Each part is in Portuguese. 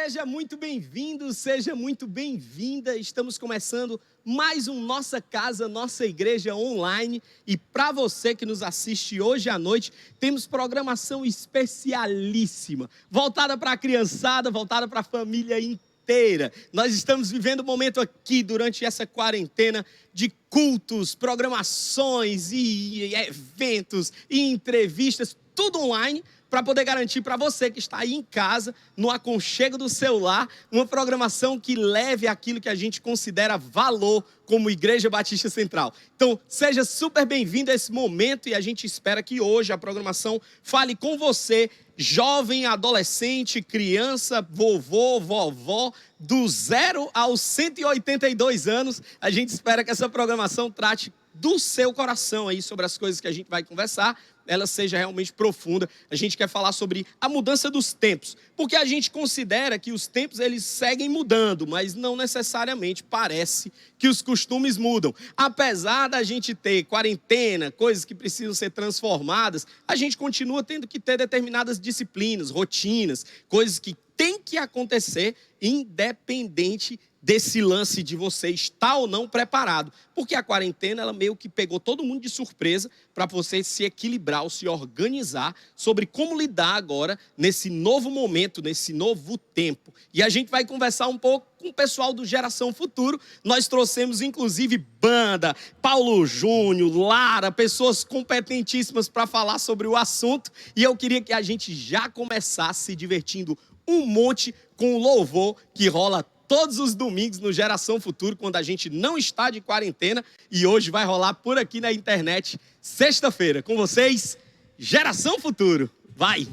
Seja muito bem-vindo, seja muito bem-vinda. Estamos começando mais um Nossa Casa, Nossa Igreja Online. E para você que nos assiste hoje à noite, temos programação especialíssima, voltada para a criançada, voltada para a família inteira. Nós estamos vivendo um momento aqui, durante essa quarentena, de cultos, programações e eventos e entrevistas, tudo online, para poder garantir para você que está aí em casa, no aconchego do celular, uma programação que leve aquilo que a gente considera valor como Igreja Batista Central. Então, seja super bem-vindo a esse momento e a gente espera que hoje a programação fale com você, jovem, adolescente, criança, vovô, vovó, do 0 aos 182 anos. A gente espera que essa programação trate do seu coração aí sobre as coisas que a gente vai conversar, ela seja realmente profunda. A gente quer falar sobre a mudança dos tempos, porque a gente considera que os tempos eles seguem mudando, mas não necessariamente parece que os costumes mudam. Apesar da gente ter quarentena, coisas que precisam ser transformadas, a gente continua tendo que ter determinadas disciplinas, rotinas, coisas que têm que acontecer independente desse lance de você estar ou não preparado. Porque a quarentena, ela meio que pegou todo mundo de surpresa para você se equilibrar ou se organizar sobre como lidar agora nesse novo momento, nesse novo tempo. E a gente vai conversar um pouco com o pessoal do Geração Futuro. Nós trouxemos, inclusive, banda, Paulo Júnior, Lara, pessoas competentíssimas para falar sobre o assunto. E eu queria que a gente já começasse se divertindo um monte com o louvor que rola todos os domingos no Geração Futuro, quando a gente não está de quarentena, e hoje vai rolar por aqui na internet, sexta-feira, com vocês, Geração Futuro. Vai!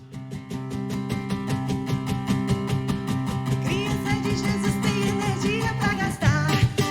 Criança de Jesus tem energia pra gastar.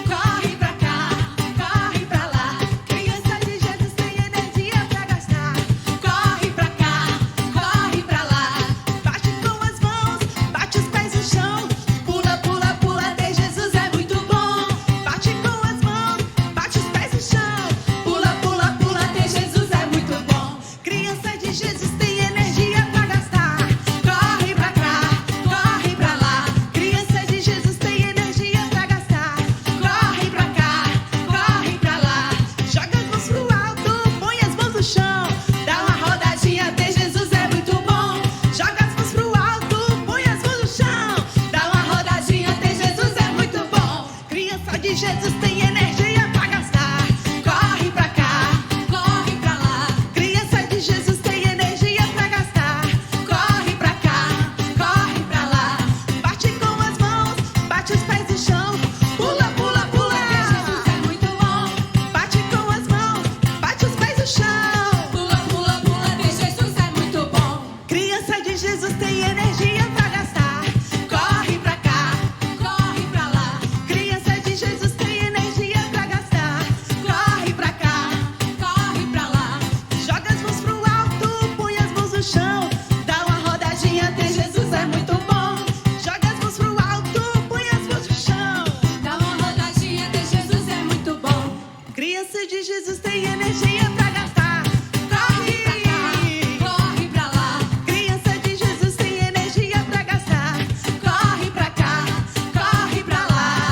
Corre pra cá, corre pra lá. Criança de Jesus tem energia pra gastar. Corre pra cá, corre pra lá. Bate com as mãos, bate os pés no chão. Pula, pula, pula, ter Jesus é muito bom. Bate com as mãos, bate os pés no chão. Pula, pula, pula, ter Jesus é muito bom. Criança de Jesus tem energia pra gastar. Corre pra cá, corre pra lá. Criança de Jesus tem energia pra gastar. Corre pra cá, corre pra lá. Joga as mãos pro alto, põe as mãos no chão. Dá uma rodadinha, ter Jesus é muito bom. Joga as mãos pro alto, põe as mãos no chão. Dá uma rodadinha, ter Jesus é muito bom. Criança de Jesus tem energia pra gastar. Corre pra cá, corre pra lá. Criança de Jesus tem energia pra gastar. Corre pra cá, corre pra lá. Bate com as mãos, bate os pés no chão. Pula, pula, pula, Jesus é muito bom. Bate com as mãos, bate os pés no chão. Pula, pula, pula, Jesus é muito bom. Criança de Jesus tem energia pra gastar. Corre pra cá, corre pra lá. Criança de Jesus tem energia pra gastar. Corre pra cá, corre pra lá. Joga as mãos pro alto, põe as mãos no chão. Dá uma rodadinha, ter Jesus é muito bom. Joga as mãos pro alto, põe as mãos no chão. Dá uma rodadinha, ter Jesus é muito bom. Criança de Jesus tem energia pra gastar. Corre pra cá, corre pra lá. Criança de Jesus tem energia pra gastar. Corre pra cá, corre pra lá.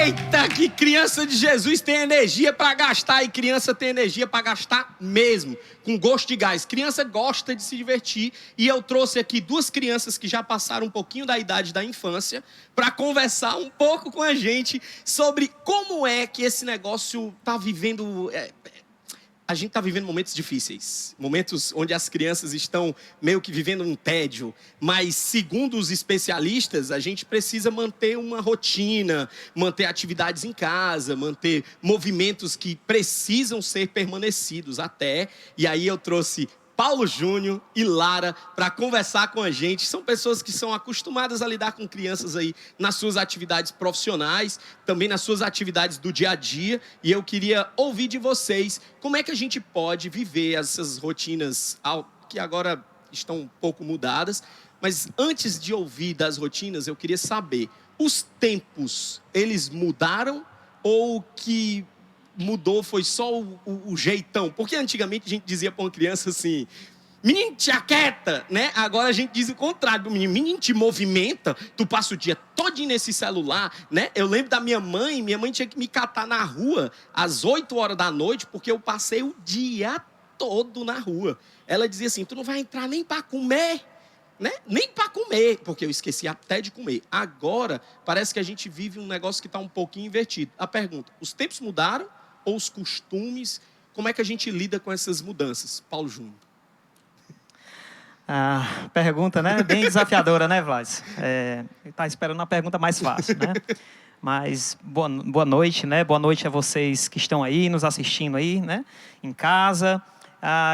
Eita, que criança de Jesus tem energia para gastar, e criança tem energia para gastar mesmo, com gosto de gás. Criança gosta de se divertir, e eu trouxe aqui duas crianças que já passaram um pouquinho da idade da infância para conversar um pouco com a gente sobre como é que esse negócio está vivendo. A gente está vivendo momentos difíceis, momentos onde as crianças estão meio que vivendo um tédio, mas segundo os especialistas, a gente precisa manter uma rotina, manter atividades em casa, manter movimentos que precisam ser permanecidos até. E aí eu trouxe Paulo Júnior e Lara para conversar com a gente. São pessoas que são acostumadas a lidar com crianças aí nas suas atividades profissionais, também nas suas atividades do dia a dia. E eu queria ouvir de vocês como é que a gente pode viver essas rotinas que agora estão um pouco mudadas. Mas antes de ouvir das rotinas, eu queria saber, os tempos, eles mudaram ou que mudou foi só o jeitão? Porque antigamente a gente dizia para uma criança assim: menino, te aquieta, né? Agora a gente diz o contrário, menino, te movimenta, tu passa o dia todinho nesse celular, né? Eu lembro da minha mãe tinha que me catar na rua às 8 horas da noite, porque eu passei o dia todo na rua. Ela dizia assim, tu não vai entrar nem para comer, né? Nem para comer, porque eu esqueci até de comer. Agora, parece que a gente vive um negócio que está um pouquinho invertido. A pergunta, os tempos mudaram ou os costumes? Como é que a gente lida com essas mudanças? Paulo Júnior. Pergunta, né? Bem desafiadora, né, Vlad? Tá esperando uma pergunta mais fácil, né? Mas boa noite, né? Boa noite a vocês que estão aí, nos assistindo aí, né? Em casa.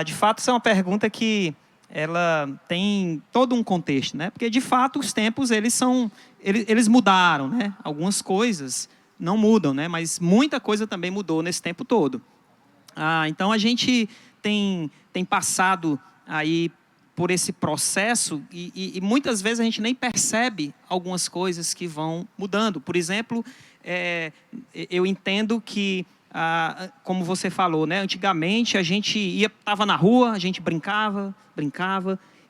De fato, essa é uma pergunta que ela tem todo um contexto, né? Porque, de fato, os tempos, eles mudaram, né? Algumas coisas não mudam, né? Mas muita coisa também mudou nesse tempo todo. Então, a gente tem passado aí por esse processo e muitas vezes a gente nem percebe algumas coisas que vão mudando. Por exemplo, eu entendo que, como você falou, né? Antigamente a gente estava na rua, a gente brincava.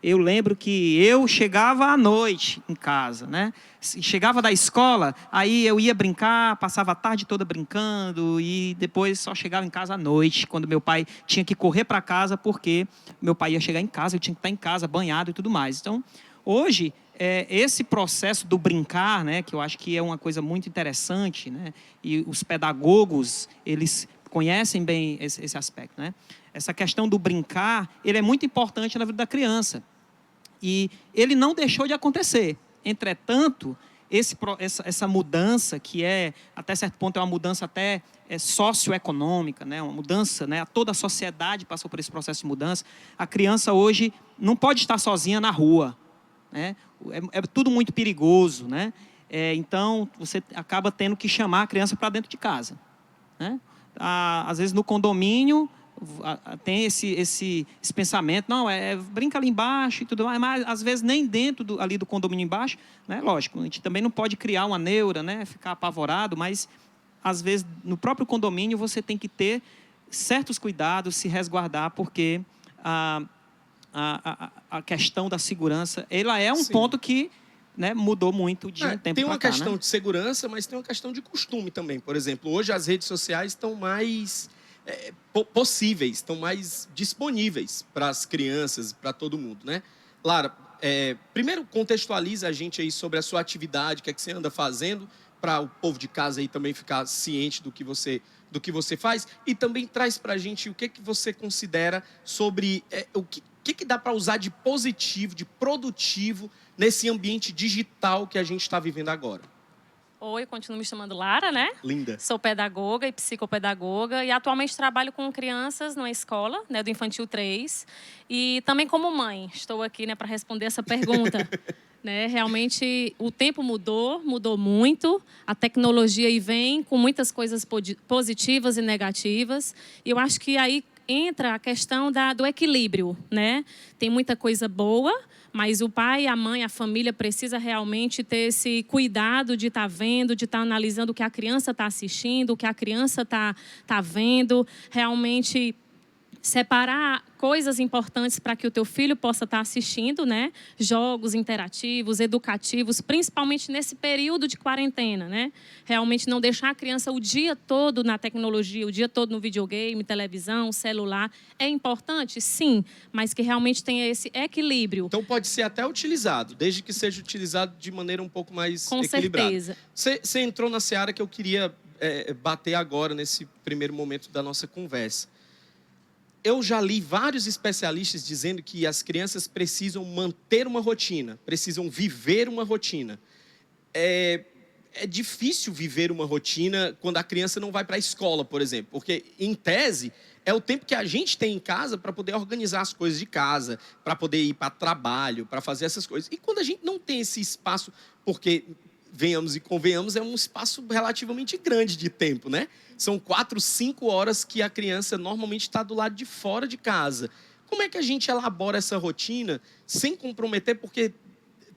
Eu lembro que eu chegava à noite em casa, né? Chegava da escola, aí eu ia brincar, passava a tarde toda brincando e depois só chegava em casa à noite, quando meu pai tinha que correr para casa porque meu pai ia chegar em casa, eu tinha que estar em casa, banhado e tudo mais. Então, hoje, esse processo do brincar, né, que eu acho que é uma coisa muito interessante, né? E os pedagogos, eles conhecem bem esse aspecto, né? Essa questão do brincar, ele é muito importante na vida da criança. E ele não deixou de acontecer. Entretanto, essa mudança, que até certo ponto, é uma mudança até socioeconômica, né? Uma mudança, né? Toda a sociedade passou por esse processo de mudança. A criança hoje não pode estar sozinha na rua, né? É tudo muito perigoso, né? Então, você acaba tendo que chamar a criança para dentro de casa, né? Às vezes, no condomínio, tem esse pensamento, não, brinca ali embaixo e tudo mais, mas às vezes nem dentro ali do condomínio embaixo, né? Lógico, a gente também não pode criar uma neura, né? Ficar apavorado, mas às vezes no próprio condomínio você tem que ter certos cuidados, se resguardar, porque a questão da segurança, ela é um ponto que, né, mudou muito de um tempo para cá. Tem uma questão, né? de segurança, mas tem uma questão de costume também. Por exemplo, hoje as redes sociais estão mais possíveis, estão mais disponíveis para as crianças, para todo mundo, né? Lara, primeiro contextualiza a gente aí sobre a sua atividade, o que é que você anda fazendo, para o povo de casa aí também ficar ciente do que você faz, e também traz para a gente o que você considera sobre o que dá para usar de positivo, de produtivo nesse ambiente digital que a gente está vivendo agora. Oi, continuo me chamando Lara, né? Linda. Sou pedagoga e psicopedagoga e atualmente trabalho com crianças numa escola, né, do Infantil 3. E também como mãe, estou aqui, né, para responder essa pergunta. Né? Realmente o tempo mudou muito, a tecnologia aí vem com muitas coisas positivas e negativas. E eu acho que aí entra a questão do equilíbrio, né? Tem muita coisa boa, mas o pai, a mãe, a família precisa realmente ter esse cuidado de estar vendo, de estar analisando o que a criança está assistindo, o que a criança está vendo, realmente separar coisas importantes para que o teu filho possa estar assistindo, né? Jogos interativos, educativos, principalmente nesse período de quarentena, né? Realmente não deixar a criança o dia todo na tecnologia, o dia todo no videogame, televisão, celular. É importante? Sim, mas que realmente tenha esse equilíbrio. Então pode ser até utilizado, desde que seja utilizado de maneira um pouco mais equilibrada. Com certeza. Você entrou na seara que eu queria bater agora, nesse primeiro momento da nossa conversa. Eu já li vários especialistas dizendo que as crianças precisam manter uma rotina, precisam viver uma rotina. É difícil viver uma rotina quando a criança não vai para a escola, por exemplo, porque, em tese, é o tempo que a gente tem em casa para poder organizar as coisas de casa, para poder ir para trabalho, para fazer essas coisas. E quando a gente não tem esse espaço, porque, venhamos e convenhamos, é um espaço relativamente grande de tempo, né? São 4, 5 horas que a criança normalmente está do lado de fora de casa. Como é que a gente elabora essa rotina sem comprometer? Porque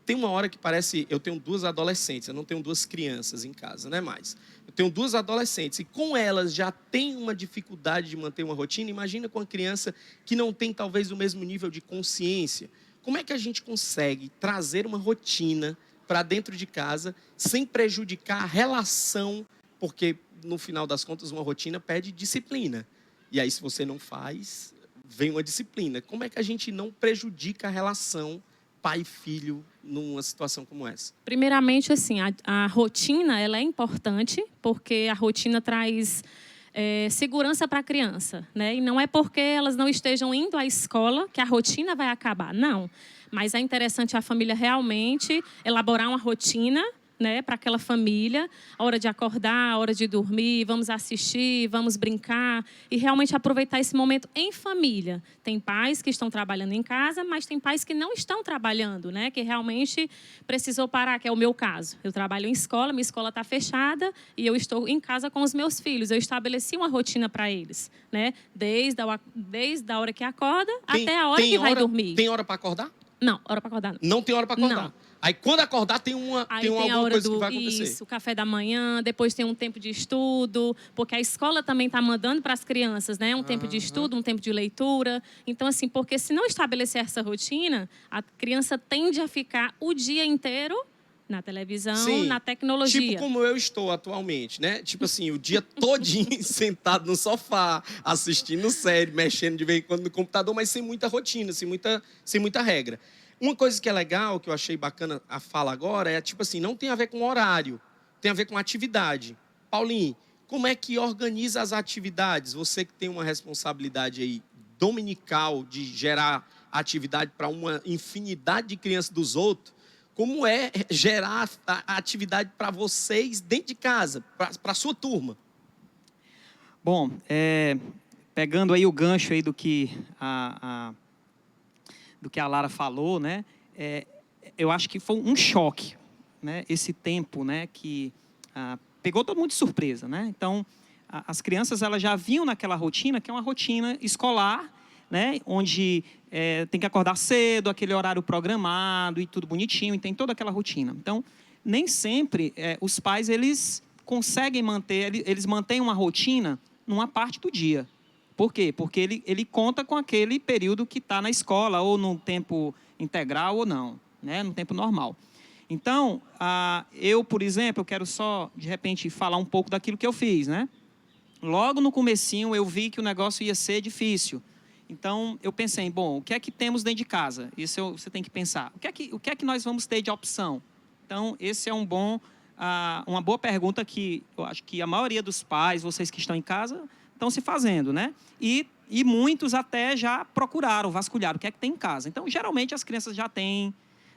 tem uma hora que parece... Eu tenho 2 adolescentes, eu não tenho 2 crianças em casa, né? Mais. Eu tenho 2 adolescentes e com elas já tem uma dificuldade de manter uma rotina. Imagina com uma criança que não tem talvez o mesmo nível de consciência. Como é que a gente consegue trazer uma rotina para dentro de casa sem prejudicar a relação? Porque, no final das contas, uma rotina pede disciplina. E aí, se você não faz, vem uma disciplina. Como é que a gente não prejudica a relação pai e filho numa situação como essa? Primeiramente, assim, a rotina ela é importante, porque a rotina traz segurança para a criança, né? E não é porque elas não estejam indo à escola que a rotina vai acabar, não. Mas é interessante a família realmente elaborar uma rotina, né, para aquela família, a hora de acordar, a hora de dormir, vamos assistir, vamos brincar e realmente aproveitar esse momento em família. Tem pais que estão trabalhando em casa, mas tem pais que não estão trabalhando, né, que realmente precisou parar, que é o meu caso. Eu trabalho em escola, minha escola está fechada e eu estou em casa com os meus filhos. Eu estabeleci uma rotina para eles, né, desde a hora que acorda até a hora que vai dormir. Tem hora para acordar? Não, hora para acordar não. Não tem hora para acordar? Não. Aí, quando acordar, tem alguma coisa que vai acontecer. Isso, o café da manhã, depois tem um tempo de estudo, porque a escola também está mandando para as crianças, né? Um tempo de estudo, um tempo de leitura. Então, assim, porque se não estabelecer essa rotina, a criança tende a ficar o dia inteiro na televisão, Sim, na tecnologia. Tipo como eu estou atualmente, né? Tipo assim, o dia todinho sentado no sofá, assistindo série, mexendo de vez em quando no computador, mas sem muita rotina, sem muita regra. Uma coisa que é legal, que eu achei bacana a fala agora, é tipo assim, não tem a ver com horário, tem a ver com atividade. Paulinho, como é que organiza as atividades? Você que tem uma responsabilidade aí dominical de gerar atividade para uma infinidade de crianças dos outros, como é gerar a atividade para vocês dentro de casa, para a sua turma? Bom, pegando aí o gancho aí do que a Lara falou, né? Eu acho que foi um choque, né? Esse tempo, né? Que pegou todo mundo de surpresa, né? Então, as crianças elas já vinham naquela rotina, que é uma rotina escolar, né? Onde tem que acordar cedo, aquele horário programado e tudo bonitinho, e tem toda aquela rotina. Então, nem sempre os pais eles conseguem manter, eles mantêm uma rotina numa parte do dia. Por quê? Porque ele conta com aquele período que está na escola, ou no tempo integral ou não, né? No tempo normal. Então, eu, por exemplo, eu quero só, de repente, falar um pouco daquilo que eu fiz, né? Logo no comecinho, eu vi que o negócio ia ser difícil. Então, eu pensei, bom, o que é que temos dentro de casa? Isso você tem que pensar. O que é que nós vamos ter de opção? Então, esse é uma boa pergunta que eu acho que a maioria dos pais, vocês que estão em casa, estão se fazendo, né? E muitos até já procuraram, vasculharam o que é que tem em casa. Então, geralmente, as crianças já têm,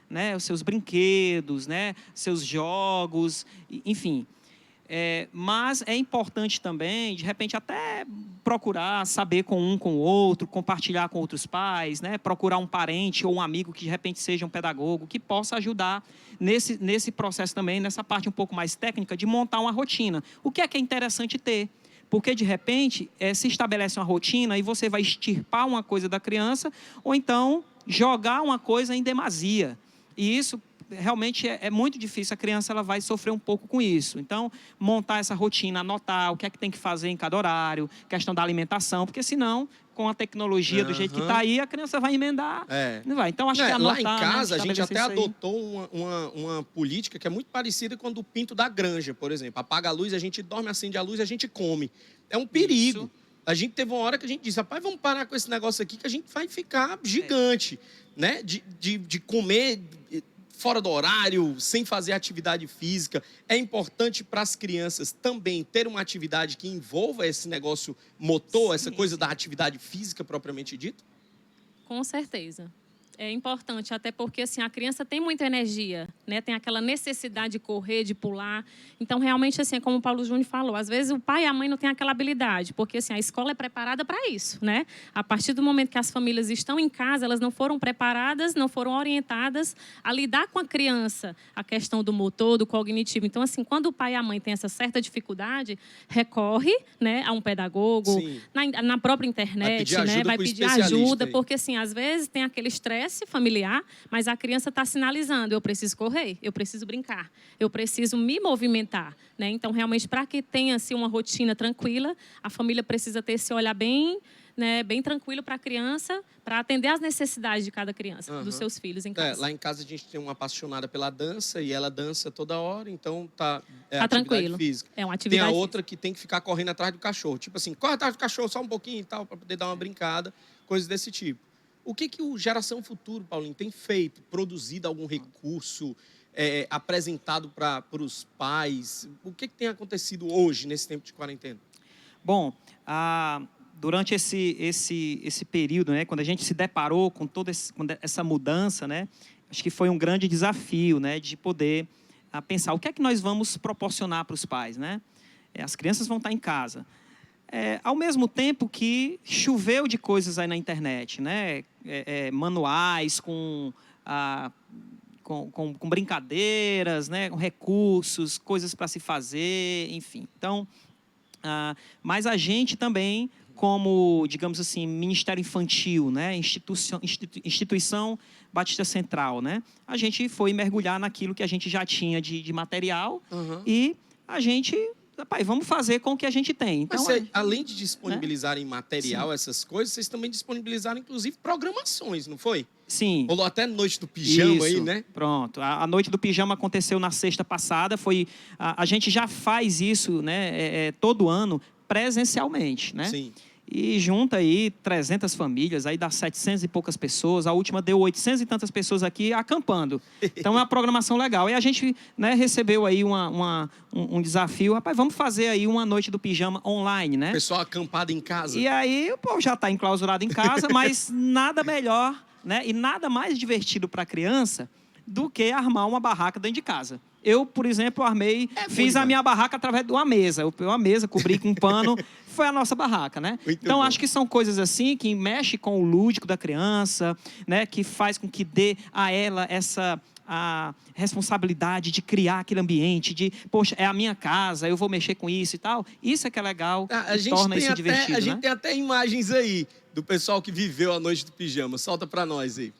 né, os seus brinquedos, né, seus jogos, enfim. Mas é importante também, de repente, até procurar saber com o outro, compartilhar com outros pais, né? Procurar um parente ou um amigo que, de repente, seja um pedagogo, que possa ajudar nesse processo também, nessa parte um pouco mais técnica, de montar uma rotina. O que é interessante ter? Porque, de repente, se estabelece uma rotina e você vai extirpar uma coisa da criança ou então jogar uma coisa em demasia. E isso realmente é muito difícil. A criança ela vai sofrer um pouco com isso. Então, montar essa rotina, anotar o que é que tem que fazer em cada horário, questão da alimentação, porque senão, com a tecnologia do jeito que está aí, a criança vai emendar. Não vai. Então, acho que anotar... Lá em casa, né, a gente até adotou uma política que é muito parecida com a do pinto da granja, por exemplo. Apaga a luz, a gente dorme, acende a luz e a gente come. É um perigo. Isso. A gente teve uma hora que a gente disse, rapaz, vamos parar com esse negócio aqui que a gente vai ficar gigante, né? De comer fora do horário, sem fazer atividade física. É importante para as crianças também ter uma atividade que envolva esse negócio motor, essa coisa da atividade física propriamente dita? Com certeza. É importante, até porque assim, a criança tem muita energia, né? Tem aquela necessidade de correr, de pular. Então, realmente, assim, como o Paulo Júnior falou, às vezes o pai e a mãe não têm aquela habilidade, porque assim, a escola é preparada para isso, né? A partir do momento que as famílias estão em casa, elas não foram preparadas, não foram orientadas a lidar com a criança, a questão do motor, do cognitivo. Então, assim, quando o pai e a mãe têm essa certa dificuldade, recorre, né, a um pedagogo, na própria internet, vai pedir ajuda, porque assim, às vezes tem aquele estresse estresse familiar, mas a criança está sinalizando, eu preciso correr, eu preciso brincar, eu preciso me movimentar, né? Então, realmente, para que tenha assim, uma rotina tranquila, a família precisa ter esse olhar bem, né, bem tranquilo para a criança, para atender às necessidades de cada criança, dos seus filhos em casa. Lá em casa a gente tem uma apaixonada pela dança e ela dança toda hora, então Tá atividade tranquilo. física. É uma Tem atividade a outra que tem que ficar correndo atrás do cachorro. Tipo assim, corre atrás do cachorro só um pouquinho e tal, para poder dar uma brincada, coisas desse tipo. O que o Geração Futuro, Paulinho, tem feito? Produzido algum recurso, apresentado para os pais? O que tem acontecido hoje, nesse tempo de quarentena? Bom, durante esse período, né, quando a gente se deparou com toda essa mudança, né, acho que foi um grande desafio, né, de poder pensar o que é que nós vamos proporcionar para os pais, né? As crianças vão estar em casa. Ao mesmo tempo que choveu de coisas aí na internet, né? Manuais com brincadeiras, né? Com recursos, coisas para se fazer, enfim. Então, mas a gente também, como, digamos assim, Ministério Infantil, né? Instituição Batista Central, né? A gente foi mergulhar naquilo que a gente já tinha de material e a gente... Pai, vamos fazer com o que a gente tem. Então, mas além de disponibilizarem material, Sim. essas coisas, vocês também disponibilizaram, inclusive, programações, não foi? Sim. Rolou até Noite do Pijama. Isso, aí, né? Pronto. A Noite do Pijama aconteceu na sexta passada. A gente já faz isso, né, todo ano, presencialmente, né? Sim. E junta aí 300 famílias, aí dá 700 e poucas pessoas. A última deu 800 e tantas pessoas aqui acampando. Então, é uma programação legal. E a gente, né, recebeu aí um desafio. Rapaz, vamos fazer aí uma Noite do Pijama online, né? Pessoal acampado em casa. E aí, o povo já está enclausurado em casa, mas nada melhor, né? E nada mais divertido para a criança do que armar uma barraca dentro de casa. Eu, por exemplo, fiz a minha barraca através de uma mesa. Eu peguei uma mesa, cobri com um pano, foi a nossa barraca, né? Muito então, bom. acho que são coisas assim que mexe com o lúdico da criança, né? Que faz com que dê a ela a responsabilidade de criar aquele ambiente, de, poxa, é a minha casa, eu vou mexer com isso e tal. Isso é que é legal, e torna isso divertido, A gente né? tem até imagens aí do pessoal que viveu a Noite do Pijama. Solta pra nós aí.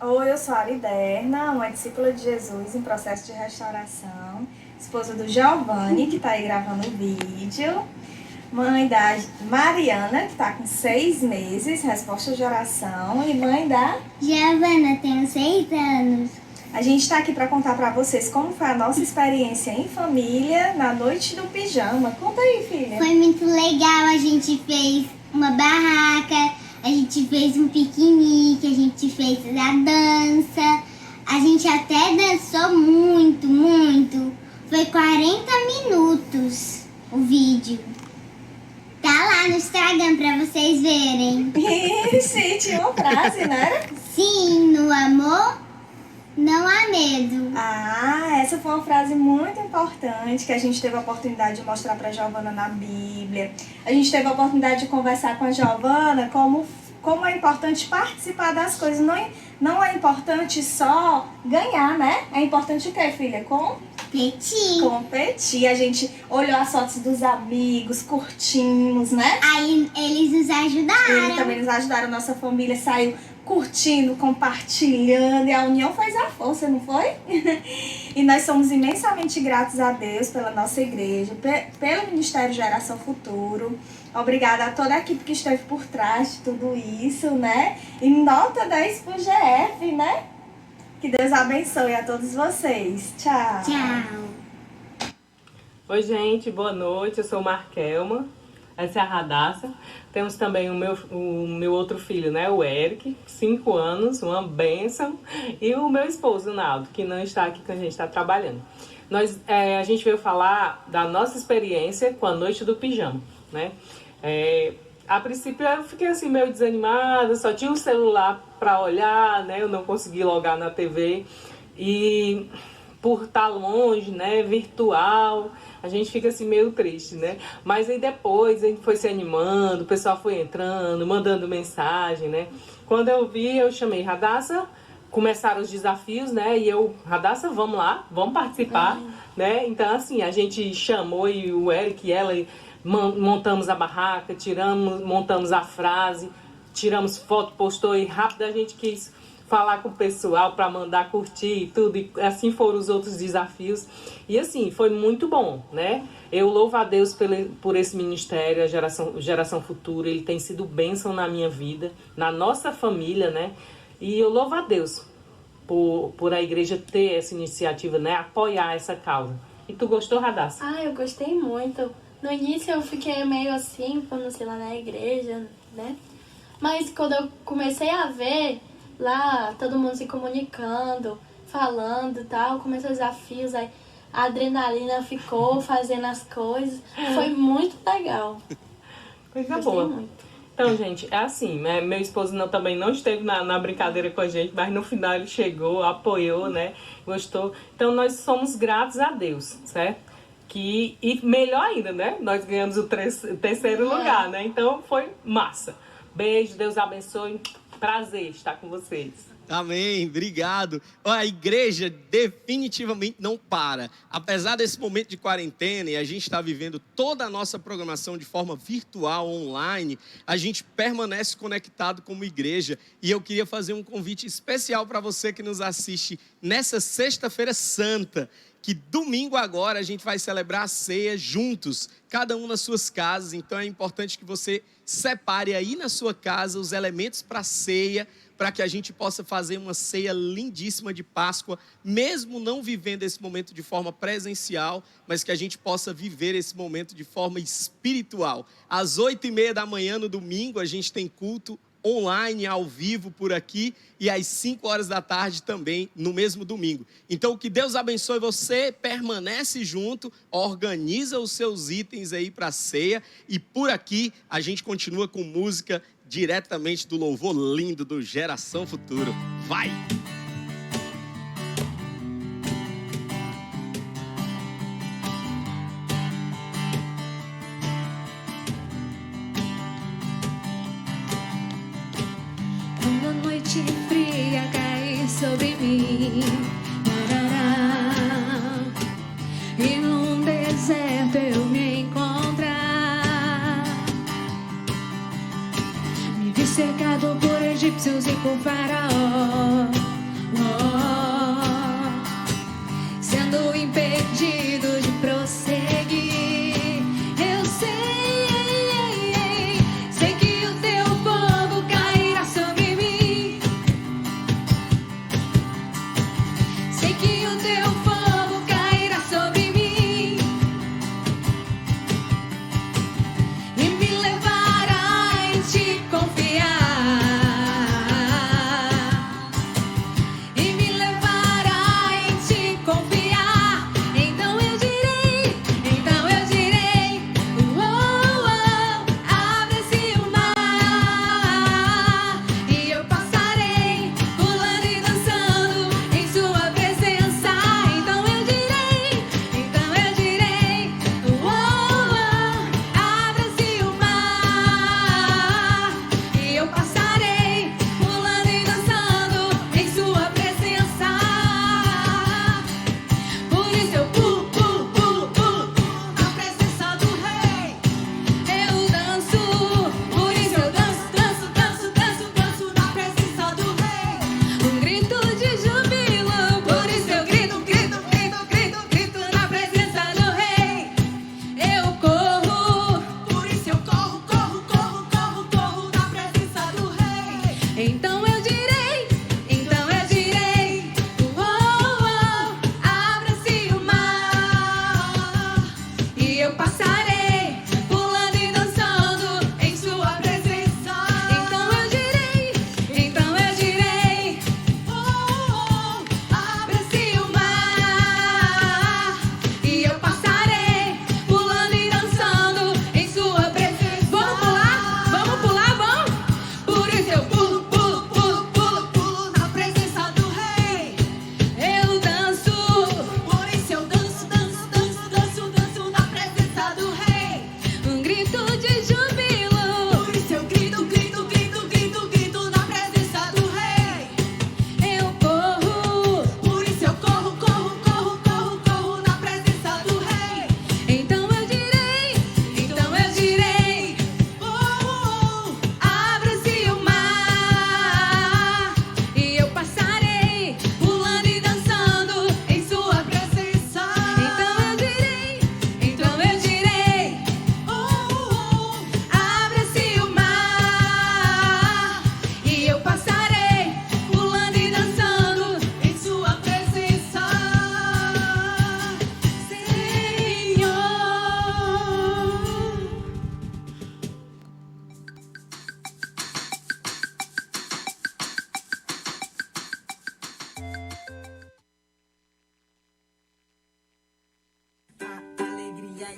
Oi, eu sou a Ariderna, uma discípula de Jesus em processo de restauração, esposa do Giovanni, que está aí gravando o vídeo, mãe da Mariana, que está com 6 meses, resposta de oração, e mãe da... Giovana, tenho 6 anos. A gente está aqui para contar para vocês como foi a nossa experiência em família na Noite do Pijama. Conta aí, filha. Foi muito legal, a gente fez uma barraca, a gente fez um piquenique, a gente fez a dança, a gente até dançou muito, muito. Foi 40 minutos o vídeo. Tá lá no Instagram pra vocês verem. Sim, tinha uma frase, né? Sim, no amor não há medo. Essa foi uma frase muito importante que a gente teve a oportunidade de mostrar para a Giovana na Bíblia. A gente teve a oportunidade de conversar com a Giovana como é importante participar das coisas. Não é importante só ganhar, né? É importante o quê, filha? Competir. A gente olhou as fotos dos amigos, curtimos, né? Aí eles nos ajudaram. Eles também nos ajudaram, nossa família saiu curtindo, compartilhando, e a união faz a força, não foi? E nós somos imensamente gratos a Deus pela nossa igreja, pelo Ministério Geração Futuro. Obrigada a toda a equipe que esteve por trás de tudo isso, né? E nota 10 pro GF, né? Que Deus abençoe a todos vocês. Tchau. Tchau. Oi, gente, boa noite. Eu sou Markelma. Essa é a Radassa. Temos também o meu outro filho, né, o Eric, 5 anos, uma bênção. E o meu esposo, o Naldo, que não está aqui, que a gente está trabalhando. A gente veio falar da nossa experiência com a Noite do Pijama, né? A princípio eu fiquei assim meio desanimada, só tinha um celular para olhar, né? Eu não consegui logar na TV. E por estar longe, né, virtual, a gente fica assim meio triste, né? Mas aí depois a gente foi se animando, o pessoal foi entrando, mandando mensagem, né? Quando eu vi, eu chamei Radassa, começaram os desafios, né? E eu, Radassa, vamos lá, vamos participar, né? Então, assim, a gente chamou e o Eric e ela montamos a barraca, montamos a frase. tiramos foto, postou e rápido a gente quis falar com o pessoal para mandar curtir e tudo, e assim foram os outros desafios. E assim, foi muito bom, né? Eu louvo a Deus por esse ministério, a Geração Futura, ele tem sido bênção na minha vida, na nossa família, né? E eu louvo a Deus por a igreja ter essa iniciativa, né? Apoiar essa causa. E tu gostou, Radassa? Eu gostei muito. No início eu fiquei meio assim, por não ser lá na igreja, né? Mas quando eu comecei a ver lá todo mundo se comunicando, falando e tal, começou os desafios, aí a adrenalina ficou fazendo as coisas. Foi muito legal. Coisa Gostei boa. muito. Então, gente, é assim, né? Meu esposo também não esteve na brincadeira com a gente, mas no final ele chegou, apoiou, né? Gostou. Então, nós somos gratos a Deus, certo? E melhor ainda, né? Nós ganhamos o terceiro lugar, né? Então, foi massa. Beijo, Deus abençoe. Prazer estar com vocês. Amém, obrigado. A igreja definitivamente não para. Apesar desse momento de quarentena e a gente está vivendo toda a nossa programação de forma virtual, online, a gente permanece conectado como igreja. E eu queria fazer um convite especial para você que nos assiste nessa Sexta-feira Santa, que domingo agora a gente vai celebrar a ceia juntos, cada um nas suas casas. Então é importante que você separe aí na sua casa os elementos para a ceia, para que a gente possa fazer uma ceia lindíssima de Páscoa, mesmo não vivendo esse momento de forma presencial, mas que a gente possa viver esse momento de forma espiritual. Às 8h30 da manhã no domingo a gente tem culto online, ao vivo por aqui, e às 5 horas da tarde também, no mesmo domingo. Então, que Deus abençoe você, permanece junto, organiza os seus itens aí para a ceia, e por aqui a gente continua com música diretamente do louvor lindo do Geração Futuro. Vai! Quando a noite fria cair sobre mim, tarará, e num deserto eu me encontrar, me vi cercado por egípcios e por faraó, sendo impedido de prosseguir. Eu sei que o teu fogo cairá sobre mim. Sei que o teu fogo cairá sobre mim e me levará em te confiar, e me levará em te confiar. Então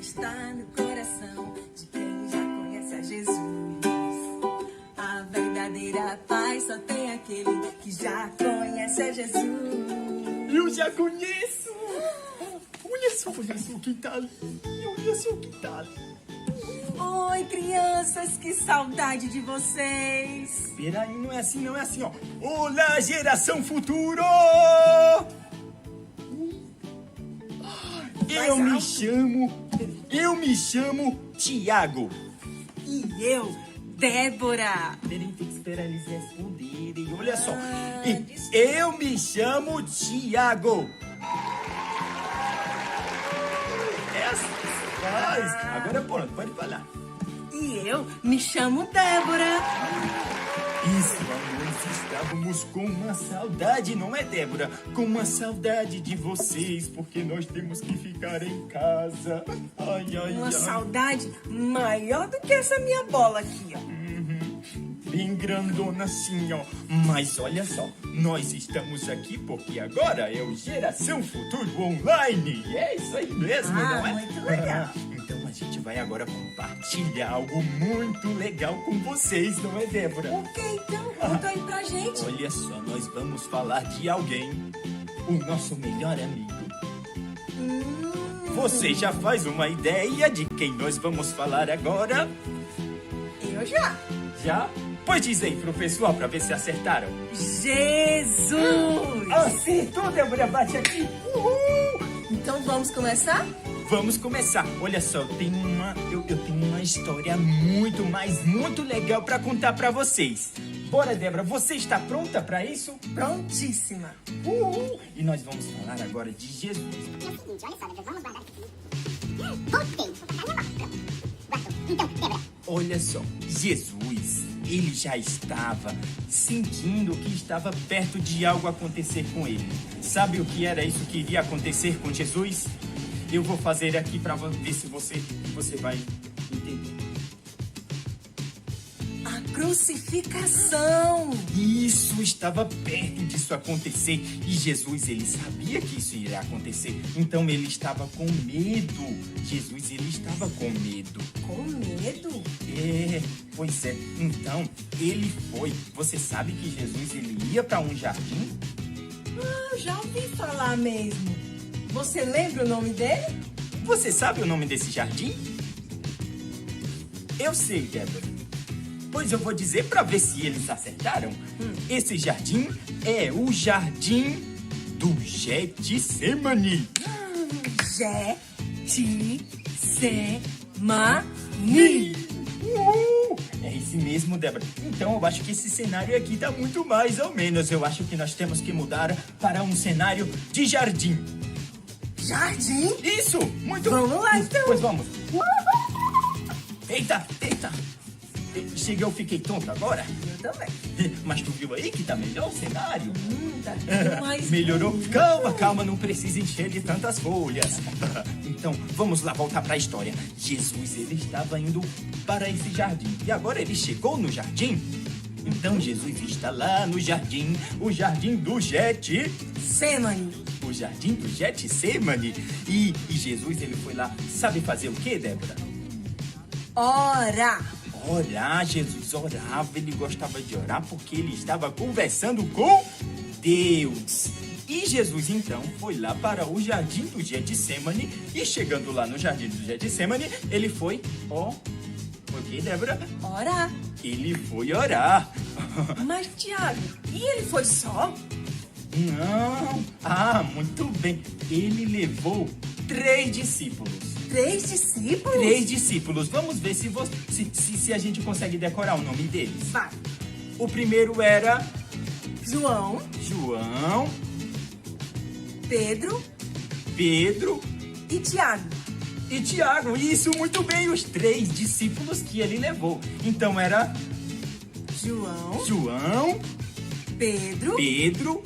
está no coração de quem já conhece a Jesus. A verdadeira paz só tem aquele que já conhece a Jesus. Eu já conheço! Olha só quem tá ali! Olha só quem tá ali! Oi, crianças, que saudade de vocês! Peraí, não é assim, ó! Olá, geração futuro! Eu me chamo Tiago! E eu, Débora! Peraí, tem que esperar eles responderem. Olha só! Eu me chamo Tiago! É assim que se faz! Agora pronto, pode falar. E eu me chamo Débora! Isso, nós estávamos com uma saudade, não é, Débora? Com uma saudade de vocês, porque nós temos que ficar em casa. Ai, ai, Uma ai. saudade maior do que essa minha bola aqui, ó. Bem grandona assim, ó. Mas olha só, nós estamos aqui porque agora é o Geração Futuro Online. É isso aí mesmo, não é? Muito legal. Então a gente vai agora compartilhar algo muito legal com vocês, não é, Débora? O que então? Conta aí pra gente. Olha só, nós vamos falar de alguém, o nosso melhor amigo. Você já faz uma ideia de quem nós vamos falar agora? Eu já. Já? Pois diz aí pro pessoal pra ver se acertaram. Jesus! Acertou, Débora, bate aqui. Uhul! Então vamos começar? Vamos começar. Olha só, eu tenho uma história muito, mas muito legal pra contar pra vocês. Bora, Débora, você está pronta pra isso? Prontíssima. Uhul! E nós vamos falar agora de Jesus. É o seguinte, olha só, Débora, vamos guardar isso aqui. Voltei, vou botar minha mão. Pronto. Guardou. Então, Débora. Olha só, Jesus, ele já estava sentindo que estava perto de algo acontecer com ele. Sabe o que era isso que iria acontecer com Jesus? Eu vou fazer aqui para ver se você vai entender. A crucificação. Isso estava perto disso acontecer e Jesus, ele sabia que isso iria acontecer. Então ele estava com medo. Jesus, ele estava com medo. Com medo? É, pois é. Então ele foi. Você sabe que Jesus, ele ia para um jardim? Ah, já ouvi falar mesmo. Você lembra o nome dele? Você sabe o nome desse jardim? Eu sei, Débora. Pois eu vou dizer para ver se eles acertaram. Esse jardim é o Jardim do Getsemane. Getsemane. É esse mesmo, Débora. Então eu acho que esse cenário aqui tá muito mais ou menos. Eu acho que nós temos que mudar para um cenário de jardim. Jardim? Isso! Muito Vamos lá, então. Pois vamos. Eita, eita. Cheguei, eu fiquei tonto agora. Eu também. Mas tu viu aí que tá melhor o cenário? Tá tudo mais Melhorou? bonito. Calma, calma, não precisa encher de tantas folhas. Então, vamos lá voltar para a história. Jesus, ele estava indo para esse jardim. E agora ele chegou no jardim. Então, Jesus está lá no jardim, o jardim do Getsemane. O jardim do Getsemane. E Jesus, ele foi lá, sabe fazer o quê, Débora? Ora. Orar, Jesus orava, ele gostava de orar porque ele estava conversando com Deus. E Jesus, então, foi lá para o jardim do Getsemane e chegando lá no jardim do Getsemane, ele foi, o quê, Débora? Ora. Ele foi orar. Mas, Tiago, e ele foi só? Não. Ah, muito bem. Ele levou 3 discípulos. 3 discípulos? 3 discípulos. Vamos ver se a gente consegue decorar o nome deles. Vai. O primeiro era João, Pedro Pedro e Tiago. e Tiago. Isso, muito bem, os 3 discípulos que ele levou. Então era João, Pedro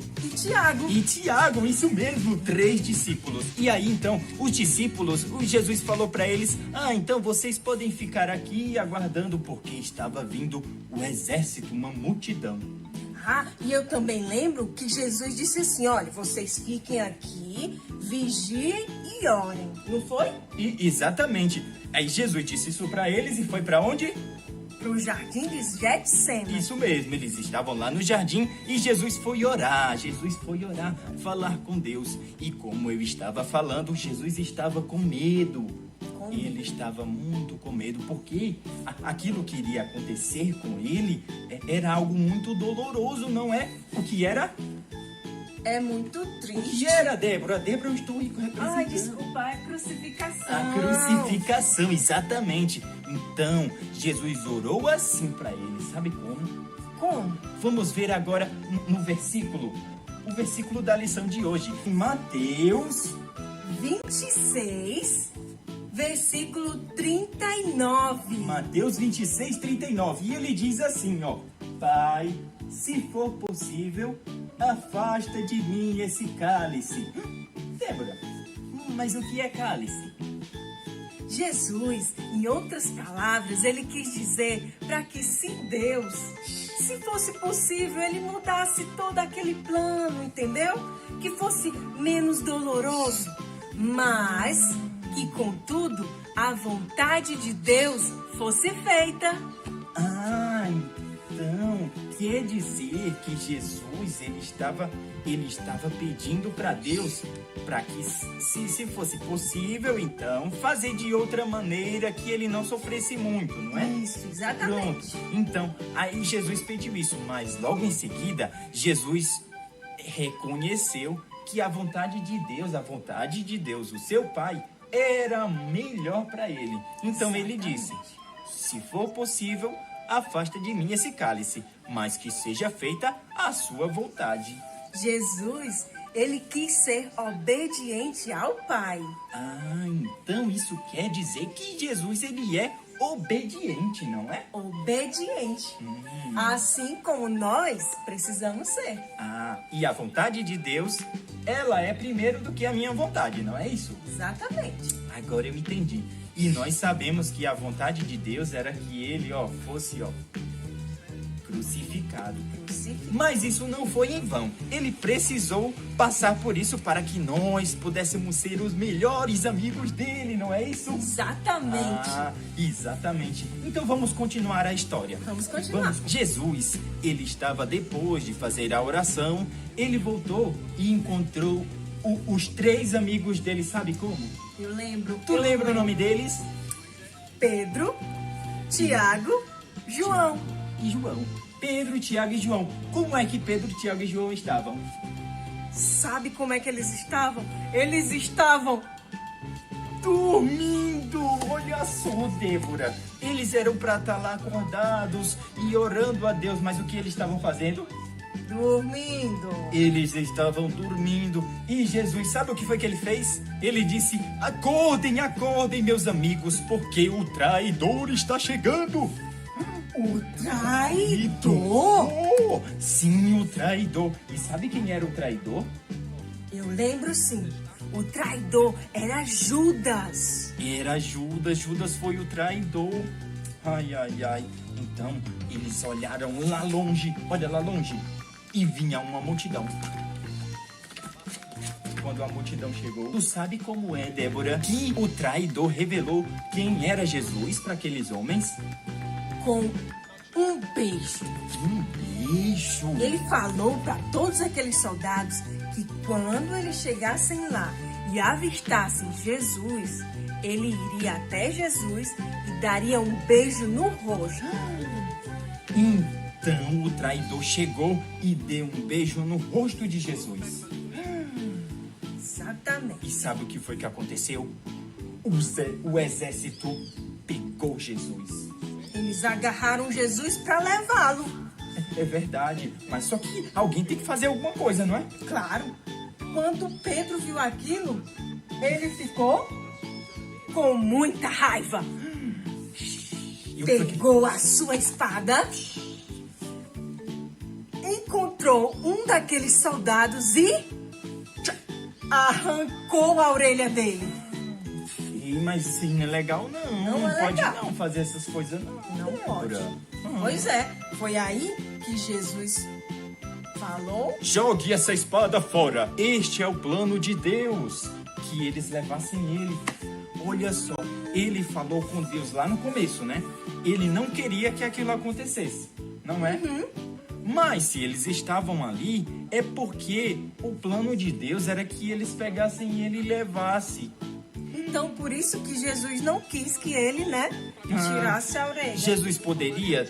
e Tiago, isso mesmo, 3 discípulos. E aí, então, os discípulos, o Jesus falou para eles, então vocês podem ficar aqui aguardando, porque estava vindo o exército, uma multidão. Ah, e eu também lembro que Jesus disse assim, olha, vocês fiquem aqui, vigiem e que orem, não foi? Exatamente. Aí Jesus disse isso para eles e foi para onde? Pro jardim de Getsêmani. Isso mesmo, eles estavam lá no jardim e Jesus foi orar, falar com Deus. E como eu estava falando, Jesus estava com medo. Ele estava muito com medo, porque aquilo que iria acontecer com ele era algo muito doloroso, não é? O que era? É muito O triste. que era, Débora? Débora, eu estou representando. Ai, desculpa, é crucificação. A crucificação, exatamente. Então, Jesus orou assim para ele, sabe como? Como? Vamos ver agora no versículo, o versículo da lição de hoje. Em Mateus 26, versículo 39. Mateus 26, 39. E ele diz assim, ó. Pai, se for possível, afasta de mim esse cálice. Débora, mas o que é cálice? Jesus, em outras palavras, ele quis dizer para que se Deus, se fosse possível, ele mudasse todo aquele plano, entendeu? Que fosse menos doloroso, mas que, contudo, a vontade de Deus fosse feita. Ah, então quer dizer que Jesus ele estava pedindo para Deus para que se fosse possível então fazer de outra maneira que ele não sofresse muito, não é? Isso, exatamente. Pronto. Então, aí Jesus pediu isso, mas logo em seguida Jesus reconheceu que a vontade de Deus, o seu Pai, era melhor para ele. Então ele disse: se for possível, afasta de mim esse cálice, mas que seja feita a sua vontade. Jesus, ele quis ser obediente ao Pai. Ah, então isso quer dizer que Jesus ele é obediente, não é? Obediente. Assim como nós precisamos ser. Ah, e a vontade de Deus, ela é primeiro do que a minha vontade, não é isso? Exatamente. Agora eu entendi. E nós sabemos que a vontade de Deus era que ele, fosse, crucificado. Mas isso não foi em vão. Ele precisou passar por isso para que nós pudéssemos ser os melhores amigos dele, não é isso? Exatamente. Ah, exatamente. Então vamos continuar a história. Vamos continuar. Jesus, ele estava depois de fazer a oração, ele voltou e encontrou os 3 amigos dele, sabe como? Eu lembro. Tu lembra o nome deles? Pedro, Tiago, João. E João. Pedro, Tiago e João. Como é que Pedro, Tiago e João estavam? Sabe como é que eles estavam? Eles estavam dormindo. Olha só, Débora. Eles eram para estar lá acordados e orando a Deus, mas o que eles estavam fazendo? Dormindo. Eles estavam dormindo. E Jesus, sabe o que foi que ele fez? Ele disse: acordem, acordem, meus amigos, porque o traidor está chegando. O traidor? Sim, o traidor. E sabe quem era o traidor? Eu lembro sim. O traidor era Judas. Era Judas. Judas foi o traidor. Ai, ai, ai. Então, eles olharam lá longe. Olha lá longe. E vinha uma multidão. Quando a multidão chegou, tu sabe como é, Débora, que o traidor revelou quem era Jesus para aqueles homens? Com um beijo. Um beijo? Ele falou para todos aqueles soldados que quando eles chegassem lá e avistassem Jesus, ele iria até Jesus e daria um beijo no rosto. Então o traidor chegou e deu um beijo no rosto de Jesus. Exatamente. E sabe o que foi que aconteceu? O exército pegou Jesus. Eles agarraram Jesus para levá-lo. É verdade, mas só que alguém tem que fazer alguma coisa, não é? Claro. Quando Pedro viu aquilo, ele ficou com muita raiva. Pegou a sua espada, encontrou um daqueles soldados e arrancou a orelha dele. Mas assim, não é legal não. Não é pode legal. não fazer essas coisas não. Não pode. Pois é, foi aí que Jesus falou: jogue essa espada fora. Este é o plano de Deus. que eles levassem ele. Olha só, ele falou com Deus lá no começo, né? Ele não queria que aquilo acontecesse, não é? Mas se eles estavam ali, é porque o plano de Deus era que eles pegassem ele e levassem. Então, por isso que Jesus não quis que ele, né, tirasse a orelha. Jesus poderia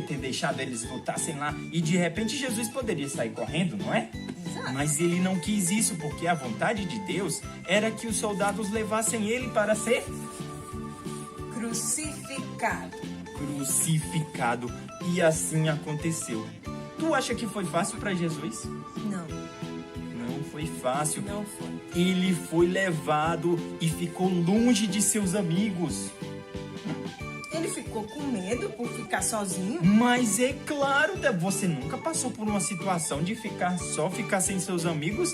ter deixado eles voltassem lá e de repente Jesus poderia sair correndo, não é? Exato. Mas ele não quis isso porque a vontade de Deus era que os soldados levassem ele para ser Crucificado. crucificado. E assim aconteceu. Tu acha que foi fácil para Jesus? Não, Não foi fácil. não foi. Ele foi levado e ficou longe de seus amigos. Ele ficou com medo por ficar sozinho. Mas é claro, você nunca passou por uma situação de ficar sem seus amigos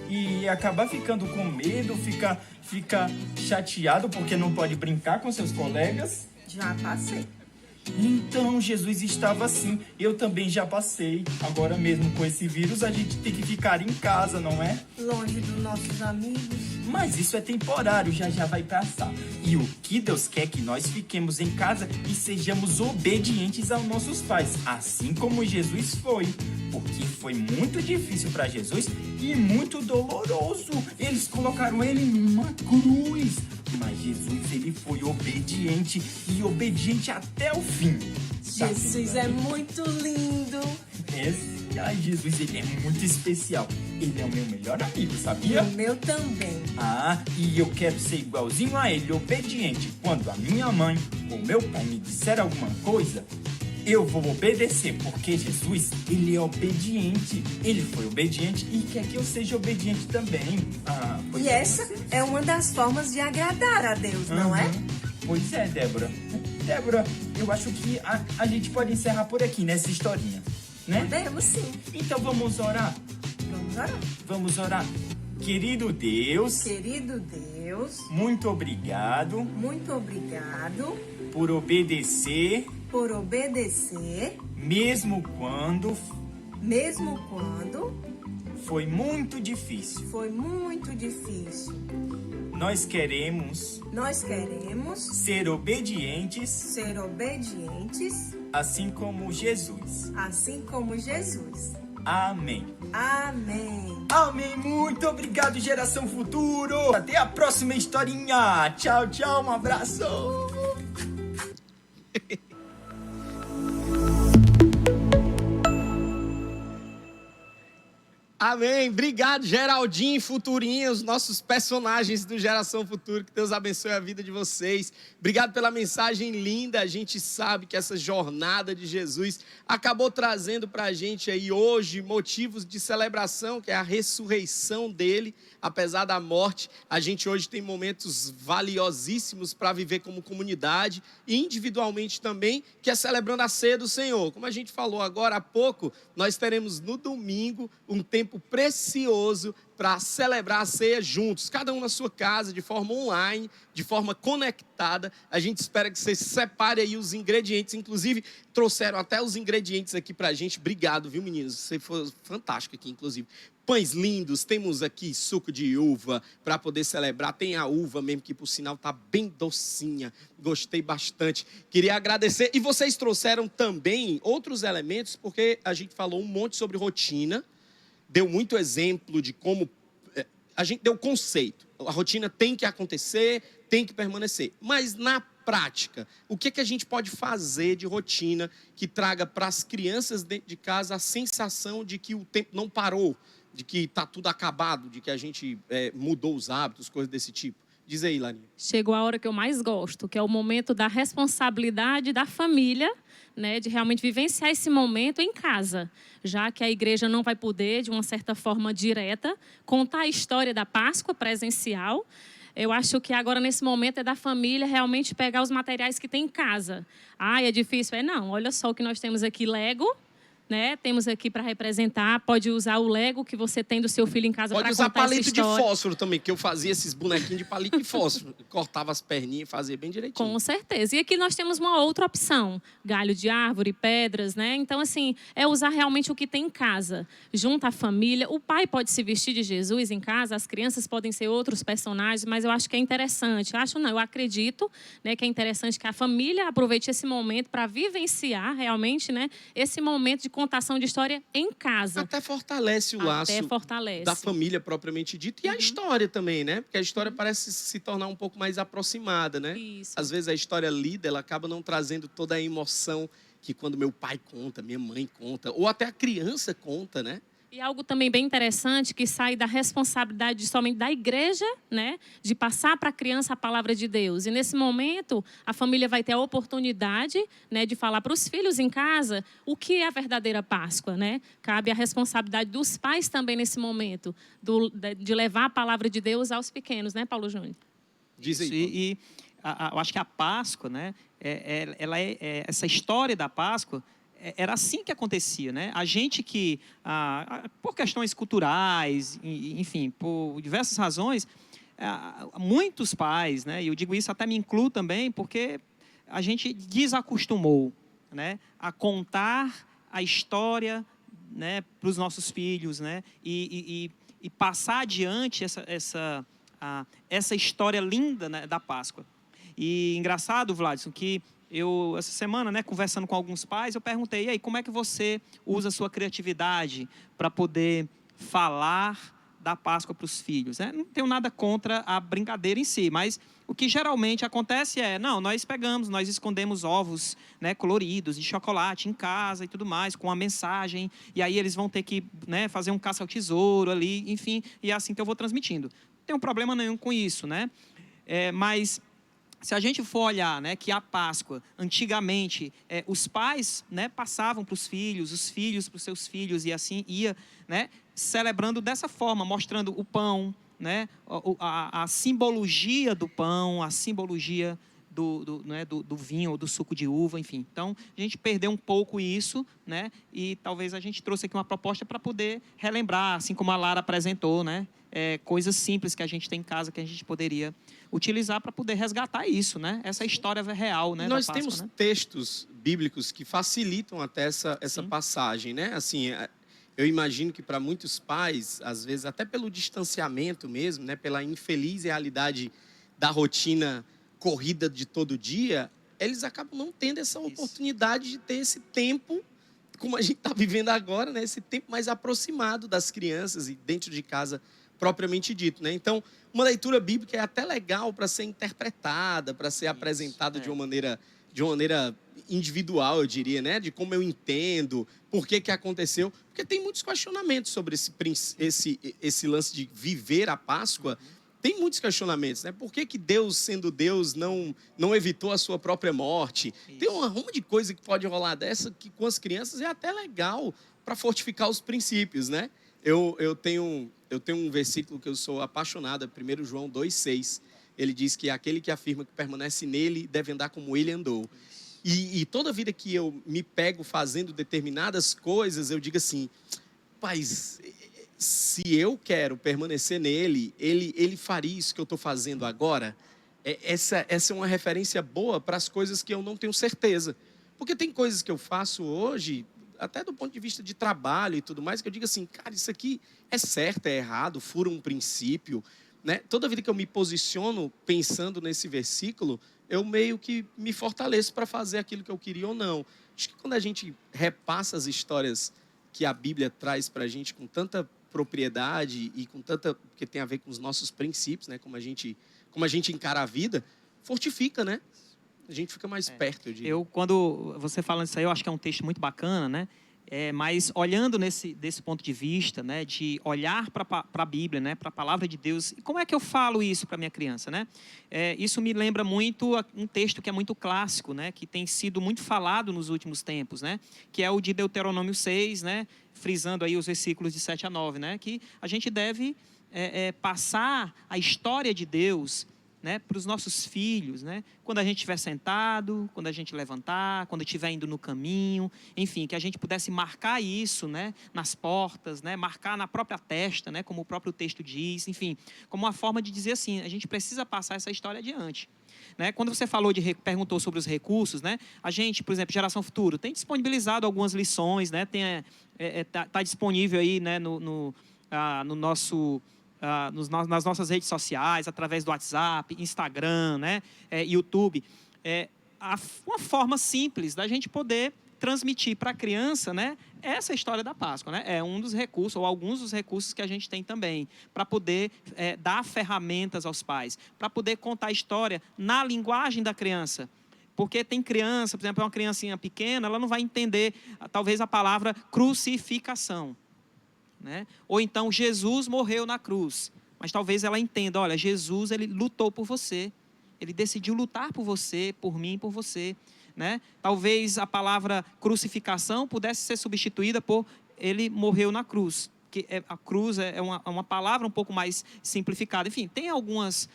e acabar ficando com medo, ficar chateado porque não pode brincar com seus colegas? Já passei. Então Jesus estava assim, eu também já passei. Agora mesmo com esse vírus a gente tem que ficar em casa, não é? Longe dos nossos amigos. Mas isso é temporário, já vai passar. E o que Deus quer é que nós fiquemos em casa e sejamos obedientes aos nossos pais, assim como Jesus foi. Porque foi muito difícil para Jesus e muito doloroso. Eles colocaram ele numa cruz. Mas Jesus, ele foi obediente e obediente até o fim. Jesus é muito lindo. Jesus, ele é muito especial. Ele é o meu melhor amigo, E sabia? o meu também. E eu quero ser igualzinho a ele, obediente. Quando a minha mãe ou meu pai me disser alguma coisa, eu vou obedecer, porque Jesus, ele é obediente. Ele foi obediente e quer que eu seja obediente também. E essa é uma das formas de agradar a Deus, não é? Pois é, Débora. Débora, eu acho que a gente pode encerrar por aqui nessa historinha, né? Podemos sim. Então vamos orar. Vamos orar. Vamos orar. Querido Deus, Querido Deus, muito obrigado muito obrigado por obedecer, por obedecer, mesmo quando foi muito difícil. foi muito difícil. Nós queremos Nós queremos ser obedientes, ser obedientes, assim como Jesus. assim como Jesus. Amém. Amém. Amém. Muito obrigado, Geração Futuro. Até a próxima historinha. Tchau, tchau. Um abraço. Amém. Obrigado, Geraldinho e Futurinha, os nossos personagens do Geração Futuro. Que Deus abençoe a vida de vocês. Obrigado pela mensagem linda. A gente sabe que essa jornada de Jesus acabou trazendo para a gente aí hoje motivos de celebração, que é a ressurreição dele. Apesar da morte, a gente hoje tem momentos valiosíssimos para viver como comunidade e individualmente também, que é celebrando a ceia do Senhor. Como a gente falou agora há pouco, nós teremos no domingo um tempo precioso para celebrar a ceia juntos, cada um na sua casa, de forma online, de forma conectada. A gente espera que você separe aí os ingredientes, inclusive trouxeram até os ingredientes aqui para a gente. Obrigado, viu, meninos? Você foi fantástico aqui, inclusive. Pães lindos, temos aqui suco de uva para poder celebrar. Tem a uva mesmo, que por sinal está bem docinha. Gostei bastante. Queria agradecer. E vocês trouxeram também outros elementos, porque a gente falou um monte sobre rotina, deu muito exemplo de como... A gente deu conceito. A rotina tem que acontecer, tem que permanecer. Mas na prática, o que a gente pode fazer de rotina que traga para as crianças dentro de casa a sensação de que o tempo não parou, de que está tudo acabado, de que a gente mudou os hábitos, coisas desse tipo? Diz aí, Larinha. Chegou a hora que eu mais gosto, que é o momento da responsabilidade da família, né, de realmente vivenciar esse momento em casa, já que a igreja não vai poder, de uma certa forma direta, contar a história da Páscoa presencial. Eu acho que agora, nesse momento, é da família realmente pegar os materiais que tem em casa. É difícil? Não. Olha só o que nós temos aqui, Lego, né? Temos aqui para representar, pode usar o Lego que você tem do seu filho em casa para Pode contar usar palito essa de história. fósforo também, que eu fazia esses bonequinhos de palito de fósforo. Cortava as perninhas e fazia bem direitinho. Com certeza. E aqui nós temos uma outra opção. Galho de árvore, pedras, né? Então, assim, é usar realmente o que tem em casa. Junta a família. O pai pode se vestir de Jesus em casa, as crianças podem ser outros personagens, mas eu acho que é interessante. Eu acredito, né, que é interessante que a família aproveite esse momento para vivenciar realmente, né, esse momento de contação de história em casa. Até fortalece o laço da família propriamente dito. E a história também, né? Porque a história parece se tornar um pouco mais aproximada, né? Isso. Às vezes a história lida, ela acaba não trazendo toda a emoção que quando meu pai conta, minha mãe conta, ou até a criança conta, né? E algo também bem interessante que sai da responsabilidade somente da igreja, né, de passar para a criança a palavra de Deus. E nesse momento, a família vai ter a oportunidade, né, de falar para os filhos em casa o que é a verdadeira Páscoa, né? Cabe a responsabilidade dos pais também nesse momento, de levar a palavra de Deus aos pequenos, né, Paulo Júnior? Diz aí. E eu acho que a Páscoa, né, essa história da Páscoa, era assim que acontecia, né? A gente que, por questões culturais, enfim, por diversas razões, muitos pais, né? E eu digo isso, até me incluo também, porque a gente desacostumou, né, a contar a história, né, para os nossos filhos, né? E passar adiante essa história linda, né, da Páscoa. E engraçado, Vladson, que eu, essa semana, né, conversando com alguns pais, eu perguntei, e aí, como é que você usa a sua criatividade para poder falar da Páscoa para os filhos? Não tenho nada contra a brincadeira em si, mas o que geralmente acontece nós escondemos ovos, né, coloridos, de chocolate em casa e tudo mais, com a mensagem, e aí eles vão ter que, né, fazer um caça ao tesouro ali, enfim, e é assim que eu vou transmitindo. Não tenho problema nenhum com isso, né? Mas se a gente for olhar, né, que a Páscoa, antigamente, os pais, né, passavam para os filhos, os filhos para os seus filhos, e assim ia, né, celebrando dessa forma, mostrando o pão, né, a simbologia do pão, a simbologia do vinho ou do suco de uva, enfim. Então, a gente perdeu um pouco isso, né, e talvez a gente trouxe aqui uma proposta para poder relembrar, assim como a Lara apresentou, né, coisas simples que a gente tem em casa que a gente poderia utilizar para poder resgatar isso, né? Essa história real, né? Nós da Páscoa, temos né? textos bíblicos que facilitam até essa passagem, né? Assim, eu imagino que para muitos pais, às vezes até pelo distanciamento mesmo, né? Pela infeliz realidade da rotina corrida de todo dia, eles acabam não tendo essa oportunidade de ter esse tempo, como a gente está vivendo agora, né? Esse tempo mais aproximado das crianças e dentro de casa propriamente dito, né? Então, uma leitura bíblica é até legal para ser interpretada, para ser apresentada de uma maneira individual, eu diria, né? De como eu entendo, por que aconteceu. Porque tem muitos questionamentos sobre esse lance de viver a Páscoa. Tem muitos questionamentos, né? Por que Deus, sendo Deus, não evitou a sua própria morte? Isso. Tem uma ruma de coisa que pode rolar dessa que com as crianças é até legal para fortificar os princípios, né? Eu tenho um versículo que eu sou apaixonado, 1 João 2,6. Ele diz que aquele que afirma que permanece nele deve andar como ele andou. E toda vida que eu me pego fazendo determinadas coisas, eu digo assim, paz, se eu quero permanecer nele, ele faria isso que eu estou fazendo agora? Essa é uma referência boa para as coisas que eu não tenho certeza. Porque tem coisas que eu faço hoje, até do ponto de vista de trabalho e tudo mais, que eu digo assim, cara, isso aqui é certo, é errado, fura um princípio, né? Toda vida que eu me posiciono pensando nesse versículo, eu meio que me fortaleço para fazer aquilo que eu queria ou não. Acho que quando a gente repassa as histórias que a Bíblia traz para a gente com tanta propriedade e com tanta, porque tem a ver com os nossos princípios, né? Como a gente encara a vida, fortifica, né? A gente fica mais perto, eu diria. Quando você fala isso aí, eu acho que é um texto muito bacana, né? Mas olhando desse ponto de vista, né, de olhar para a Bíblia, né, para a palavra de Deus, e como é que eu falo isso para minha criança, né? Isso me lembra muito um texto que é muito clássico, né, que tem sido muito falado nos últimos tempos, né, que é o de Deuteronômio 6, né, frisando aí os versículos de 7 a 9, né, que a gente deve passar a história de Deus né, para os nossos filhos, né, quando a gente estiver sentado, quando a gente levantar, quando estiver indo no caminho, enfim, que a gente pudesse marcar isso, né, nas portas, né, marcar na própria testa, né, como o próprio texto diz, enfim, como uma forma de dizer assim, a gente precisa passar essa história adiante. Né? Quando você perguntou sobre os recursos, né, a gente, por exemplo, Geração Futuro, tem disponibilizado algumas lições, né, tá disponível aí, né, no nosso... nas nossas redes sociais, através do WhatsApp, Instagram, né, YouTube. Uma forma simples da gente poder transmitir para a criança, né, essa história da Páscoa. Né? É um dos recursos, ou alguns dos recursos que a gente tem também, para poder dar ferramentas aos pais, para poder contar a história na linguagem da criança. Porque tem criança, por exemplo, uma criancinha pequena, ela não vai entender, talvez, a palavra crucificação. Né? Ou então Jesus morreu na cruz, mas talvez ela entenda, olha, Jesus, ele lutou por você, ele decidiu lutar por você, por mim, por você, né? Talvez a palavra crucificação pudesse ser substituída por ele morreu na cruz, que a cruz é uma palavra um pouco mais simplificada. Enfim, tem algumas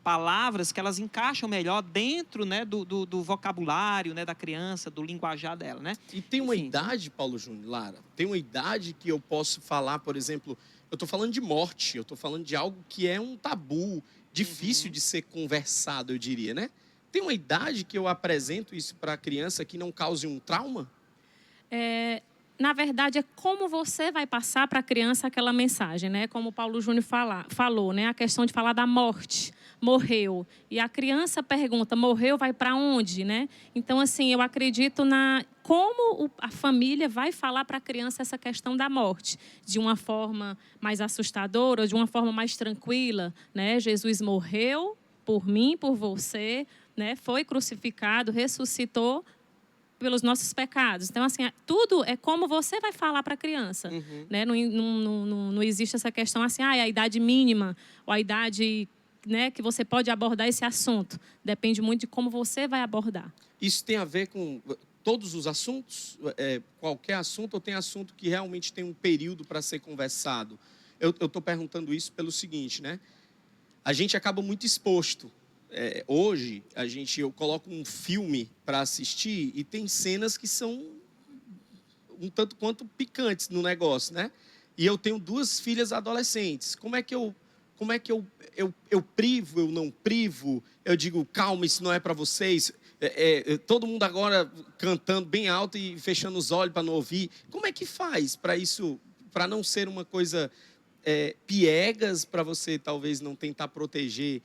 palavras que elas encaixam melhor dentro, né, do vocabulário, né, da criança, do linguajar dela. Né? E tem uma idade, Paulo Júnior, Lara, tem uma idade que eu posso falar, por exemplo, eu estou falando de morte, eu estou falando de algo que é um tabu, difícil de ser conversado, eu diria, né? Tem uma idade que eu apresento isso para a criança que não cause um trauma? Na verdade, é como você vai passar para a criança aquela mensagem, né? Como o Paulo Júnior falou, né? A questão de falar da morte. Morreu. E a criança pergunta, morreu, vai para onde, né? Então, assim, eu acredito como a família vai falar para a criança essa questão da morte. De uma forma mais assustadora, de uma forma mais tranquila, né? Jesus morreu por mim, por você, né? Foi crucificado, ressuscitou pelos nossos pecados. Então, assim, tudo é como você vai falar para a criança. Né? Não existe essa questão assim, a idade mínima ou a idade, né, que você pode abordar esse assunto. Depende muito de como você vai abordar. Isso tem a ver com todos os assuntos? Qualquer assunto ou tem assunto que realmente tem um período para ser conversado? Eu estou perguntando isso pelo seguinte, né? A gente acaba muito exposto. Hoje, eu coloco um filme para assistir e tem cenas que são um tanto quanto picantes no negócio, né? E eu tenho 2 filhas adolescentes. Como é que eu privo, eu não privo? Eu digo, calma, isso não é para vocês. Todo mundo agora cantando bem alto e fechando os olhos para não ouvir. Como é que faz para isso, para não ser uma coisa piegas, para você talvez não tentar proteger,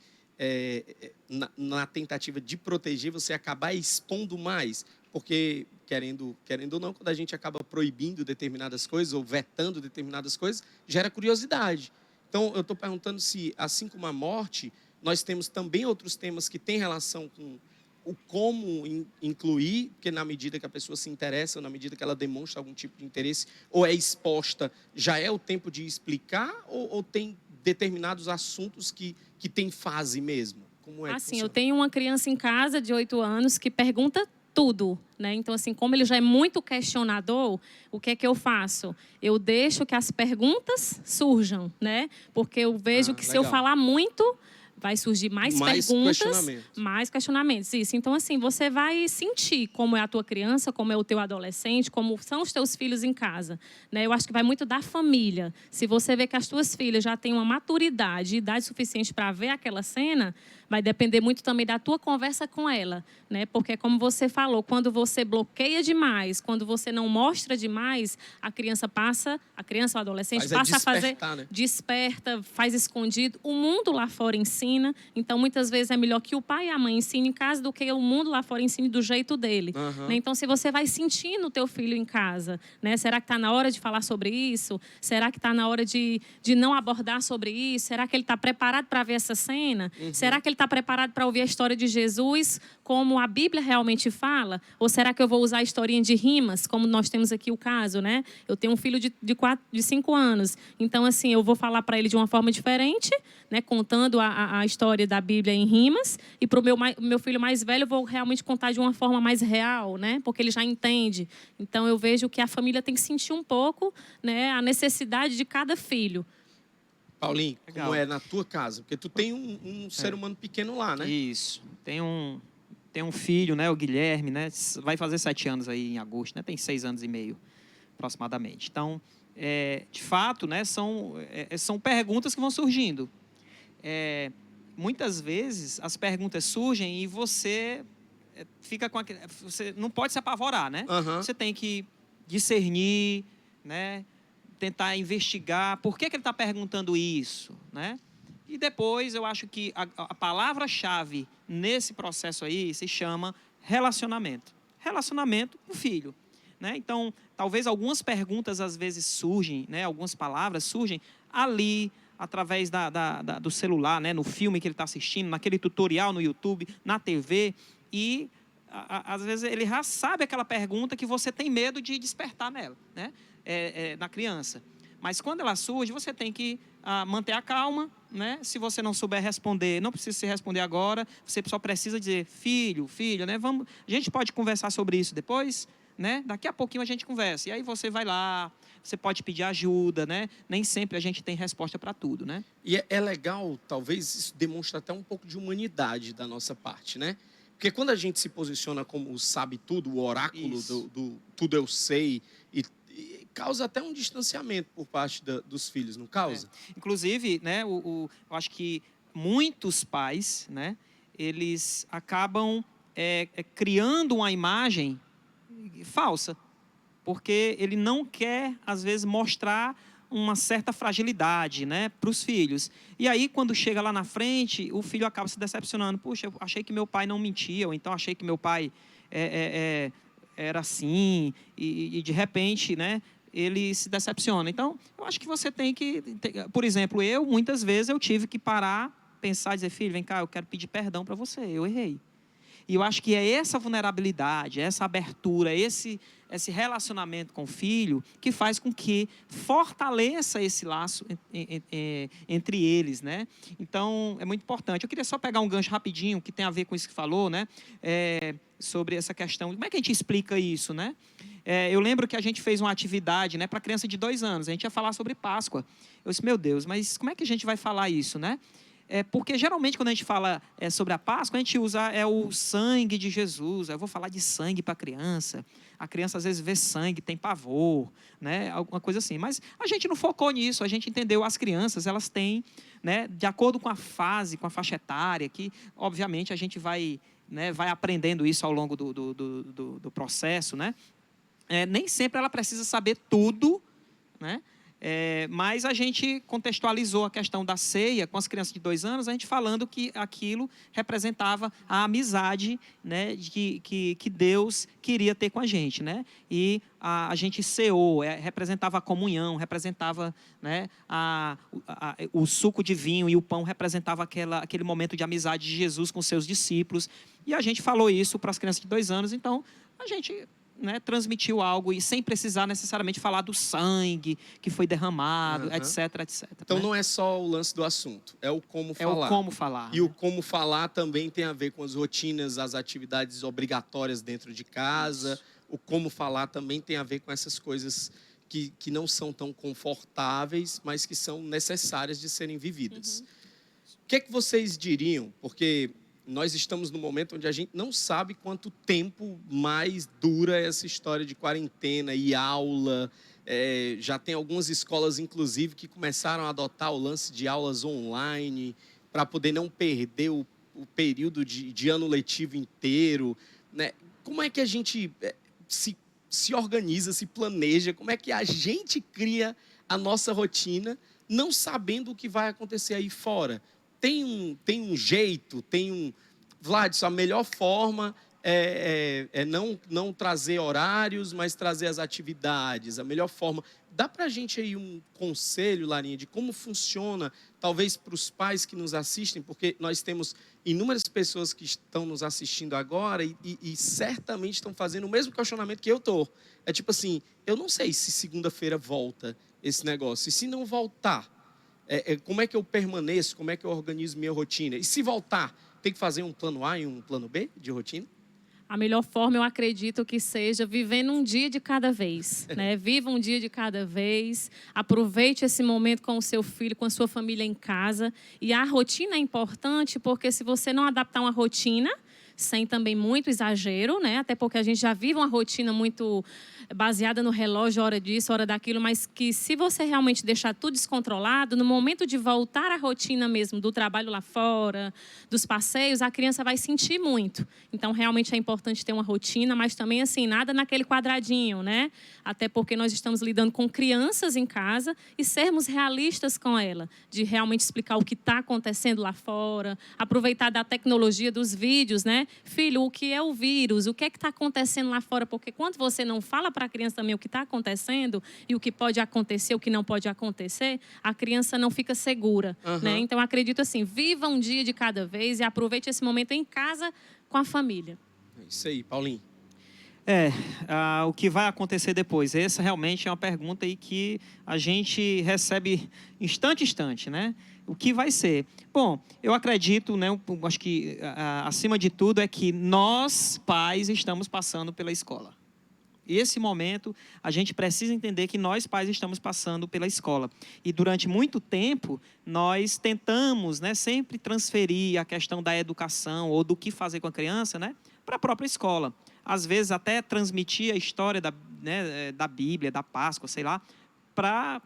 na tentativa de proteger, você acabar expondo mais? Porque, querendo ou não, quando a gente acaba proibindo determinadas coisas ou vetando determinadas coisas, gera curiosidade. Então, eu estou perguntando se, assim como a morte, nós temos também outros temas que têm relação com o como incluir, porque na medida que a pessoa se interessa, ou na medida que ela demonstra algum tipo de interesse, ou é exposta, já é o tempo de explicar, ou tem determinados assuntos que tem fase mesmo? Como é que assim, funciona? eu tenho uma criança em casa de 8 anos que pergunta tudo, né? Então, assim, como ele já é muito questionador, o que é que eu faço? Eu deixo que as perguntas surjam, né? Porque eu vejo que se eu falar muito, vai surgir mais perguntas, mais questionamentos. Isso. Então, assim, você vai sentir como é a tua criança, como é o teu adolescente, como são os teus filhos em casa. Né? Eu acho que vai muito da família. Se você vê que as tuas filhas já têm uma maturidade, idade suficiente para ver aquela cena, vai depender muito também da tua conversa com ela. Né? Porque, como você falou, quando você bloqueia demais, quando você não mostra demais, a criança ou adolescente passa a fazer... Né? Desperta, faz escondido. O mundo lá fora ensina. Então, muitas vezes é melhor que o pai e a mãe ensinem em casa do que o mundo lá fora ensine do jeito dele. Né? Então, se você vai sentindo o teu filho em casa, né? Será que está na hora de falar sobre isso? Será que está na hora de não abordar sobre isso? Será que ele está preparado para ver essa cena? Será que ele está preparado para ouvir a história de Jesus como a Bíblia realmente fala? Ou será que eu vou usar a historinha de rimas, como nós temos aqui o caso, né? Eu tenho um filho de 5 anos. Então, assim, eu vou falar para ele de uma forma diferente, né? Contando a história da Bíblia em rimas. E para o meu filho mais velho, eu vou realmente contar de uma forma mais real, né? Porque ele já entende. Então, eu vejo que a família tem que sentir um pouco, né, a necessidade de cada filho. Paulinho, Legal. como é na tua casa? Porque tu tem um ser humano pequeno lá, né? Isso. Tem um filho, né, o Guilherme, né, vai fazer 7 anos aí em agosto, né, tem 6 anos e meio, aproximadamente. Então, de fato, né, são perguntas que vão surgindo. Muitas vezes, as perguntas surgem e você fica com aquele... Você não pode se apavorar, né? Aham. Você tem que discernir, né, tentar investigar por que ele está perguntando isso, né? E depois, eu acho que a palavra-chave nesse processo aí se chama relacionamento. Relacionamento com o filho, né? Então, talvez algumas perguntas às vezes surgem, né? Algumas palavras surgem ali, através do celular, né? No filme que ele está assistindo, naquele tutorial no YouTube, na TV. E, às vezes, ele já sabe aquela pergunta que você tem medo de despertar nela, né? Na criança. Mas quando ela surge, você tem que manter a calma, né? Se você não souber responder, não precisa se responder agora, você só precisa dizer, filho, filha, né? A gente pode conversar sobre isso depois, né? Daqui a pouquinho a gente conversa. E aí você vai lá, você pode pedir ajuda, né? Nem sempre a gente tem resposta para tudo, né? E é legal, talvez isso demonstra até um pouco de humanidade da nossa parte, né? Porque quando a gente se posiciona como o sabe tudo, o oráculo do tudo eu sei, e causa até um distanciamento por parte dos filhos, não causa? Inclusive, né, eu acho que muitos pais, né, eles acabam criando uma imagem falsa, porque ele não quer, às vezes, mostrar uma certa fragilidade, né, para os filhos. E aí, quando chega lá na frente, o filho acaba se decepcionando. Puxa, eu achei que meu pai não mentia, ou então achei que meu pai era assim, e de repente, né, ele se decepciona. Então, eu acho que você tem que... Por exemplo, muitas vezes, eu tive que parar, pensar, dizer, filho, vem cá, eu quero pedir perdão para você, eu errei. E eu acho que é essa vulnerabilidade, essa abertura, esse relacionamento com o filho que faz com que fortaleça esse laço entre eles, né? Então, é muito importante. Eu queria só pegar um gancho rapidinho, que tem a ver com isso que falou, né? Sobre essa questão. Como é que a gente explica isso, né? Eu lembro que a gente fez uma atividade, né, para criança de 2 anos. A gente ia falar sobre Páscoa. Eu disse, meu Deus, mas como é que a gente vai falar isso, né? Porque geralmente quando a gente fala sobre a Páscoa, a gente usa o sangue de Jesus. Eu vou falar de sangue para a criança. A criança às vezes vê sangue, tem pavor, né? Alguma coisa assim. Mas a gente não focou nisso. A gente entendeu as crianças, elas têm, né, de acordo com a fase, com a faixa etária, que obviamente a gente vai aprendendo isso ao longo do processo, né? Nem sempre ela precisa saber tudo, né? Mas a gente contextualizou a questão da ceia com as crianças de 2 anos, a gente falando que aquilo representava a amizade, né, que Deus queria ter com a gente, né? E a gente ceou, representava a comunhão, representava, né, o suco de vinho, e o pão representava aquele momento de amizade de Jesus com seus discípulos. E a gente falou isso para as crianças de 2 anos, então a gente, né, transmitiu algo e sem precisar necessariamente falar do sangue que foi derramado, etc, etc. Então, né? não é só o lance do assunto, é o como falar. É o como falar. E né? o como falar também tem a ver com as rotinas, as atividades obrigatórias dentro de casa. Isso. O como falar também tem a ver com essas coisas que não são tão confortáveis, mas que são necessárias de serem vividas. O que é que vocês diriam? Porque nós estamos num momento onde a gente não sabe quanto tempo mais dura essa história de quarentena e aula. Já tem algumas escolas, inclusive, que começaram a adotar o lance de aulas online para poder não perder o período de ano letivo inteiro, né? Como é que a gente se organiza, se planeja? Como é que a gente cria a nossa rotina não sabendo o que vai acontecer aí fora? Tem um jeito, Vladson, a melhor forma é não trazer horários, mas trazer as atividades. A melhor forma... Dá para a gente aí um conselho, Larinha, de como funciona, talvez para os pais que nos assistem, porque nós temos inúmeras pessoas que estão nos assistindo agora e certamente estão fazendo o mesmo questionamento que eu estou. É tipo assim, eu não sei se segunda-feira volta esse negócio. E se não voltar, como é que eu permaneço? Como é que eu organizo minha rotina? E se voltar, tem que fazer um plano A e um plano B de rotina? A melhor forma, eu acredito que seja vivendo um dia de cada vez, né? Viva um dia de cada vez, aproveite esse momento com o seu filho, com a sua família em casa. E a rotina é importante porque se você não adaptar uma rotina, sem também muito exagero, né? Até porque a gente já vive uma rotina muito baseada no relógio, hora disso, hora daquilo, mas que se você realmente deixar tudo descontrolado, no momento de voltar à rotina mesmo do trabalho lá fora, dos passeios, a criança vai sentir muito. Então, realmente é importante ter uma rotina, mas também, assim, nada naquele quadradinho, né? Até porque nós estamos lidando com crianças em casa e sermos realistas com ela, de realmente explicar o que está acontecendo lá fora, aproveitar da tecnologia dos vídeos, né? Filho, o que é o vírus? O que é que está acontecendo lá fora? Porque quando você não fala para a criança também o que está acontecendo e o que pode acontecer, o que não pode acontecer, a criança não fica segura, né? Então, acredito assim, viva um dia de cada vez e aproveite esse momento em casa com a família. Isso aí, Paulinho. O que vai acontecer depois? Essa realmente é uma pergunta aí que a gente recebe instante a instante, né? O que vai ser? Bom, eu acredito, né? Acho que acima de tudo é que nós, pais, estamos passando pela escola. E esse momento, a gente precisa entender que nós, pais, estamos passando pela escola. E durante muito tempo, nós tentamos, né, sempre transferir a questão da educação ou do que fazer com a criança, né, para a própria escola. Às vezes, até transmitir a história da Bíblia, da Páscoa, sei lá, para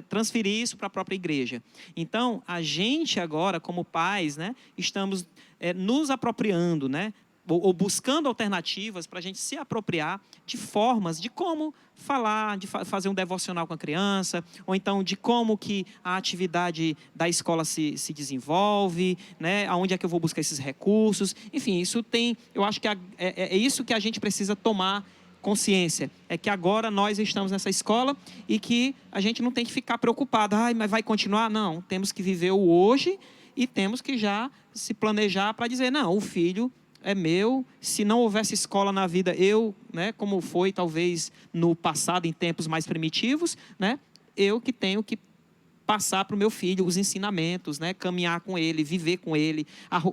transferir isso para a própria igreja. Então, a gente agora, como pais, né, estamos nos apropriando, né, ou buscando alternativas para a gente se apropriar de formas de como falar, de fazer um devocional com a criança, ou então de como que a atividade da escola se desenvolve, né? Aonde é que eu vou buscar esses recursos. Enfim, isso tem, eu acho que é isso que a gente precisa tomar consciência, é que agora nós estamos nessa escola e que a gente não tem que ficar preocupado, mas vai continuar? Não, temos que viver o hoje e temos que já se planejar para dizer, não, o filho é meu, se não houvesse escola na vida, eu, né, como foi talvez no passado, em tempos mais primitivos, né, eu que tenho que passar para o meu filho os ensinamentos, né, caminhar com ele, viver com ele,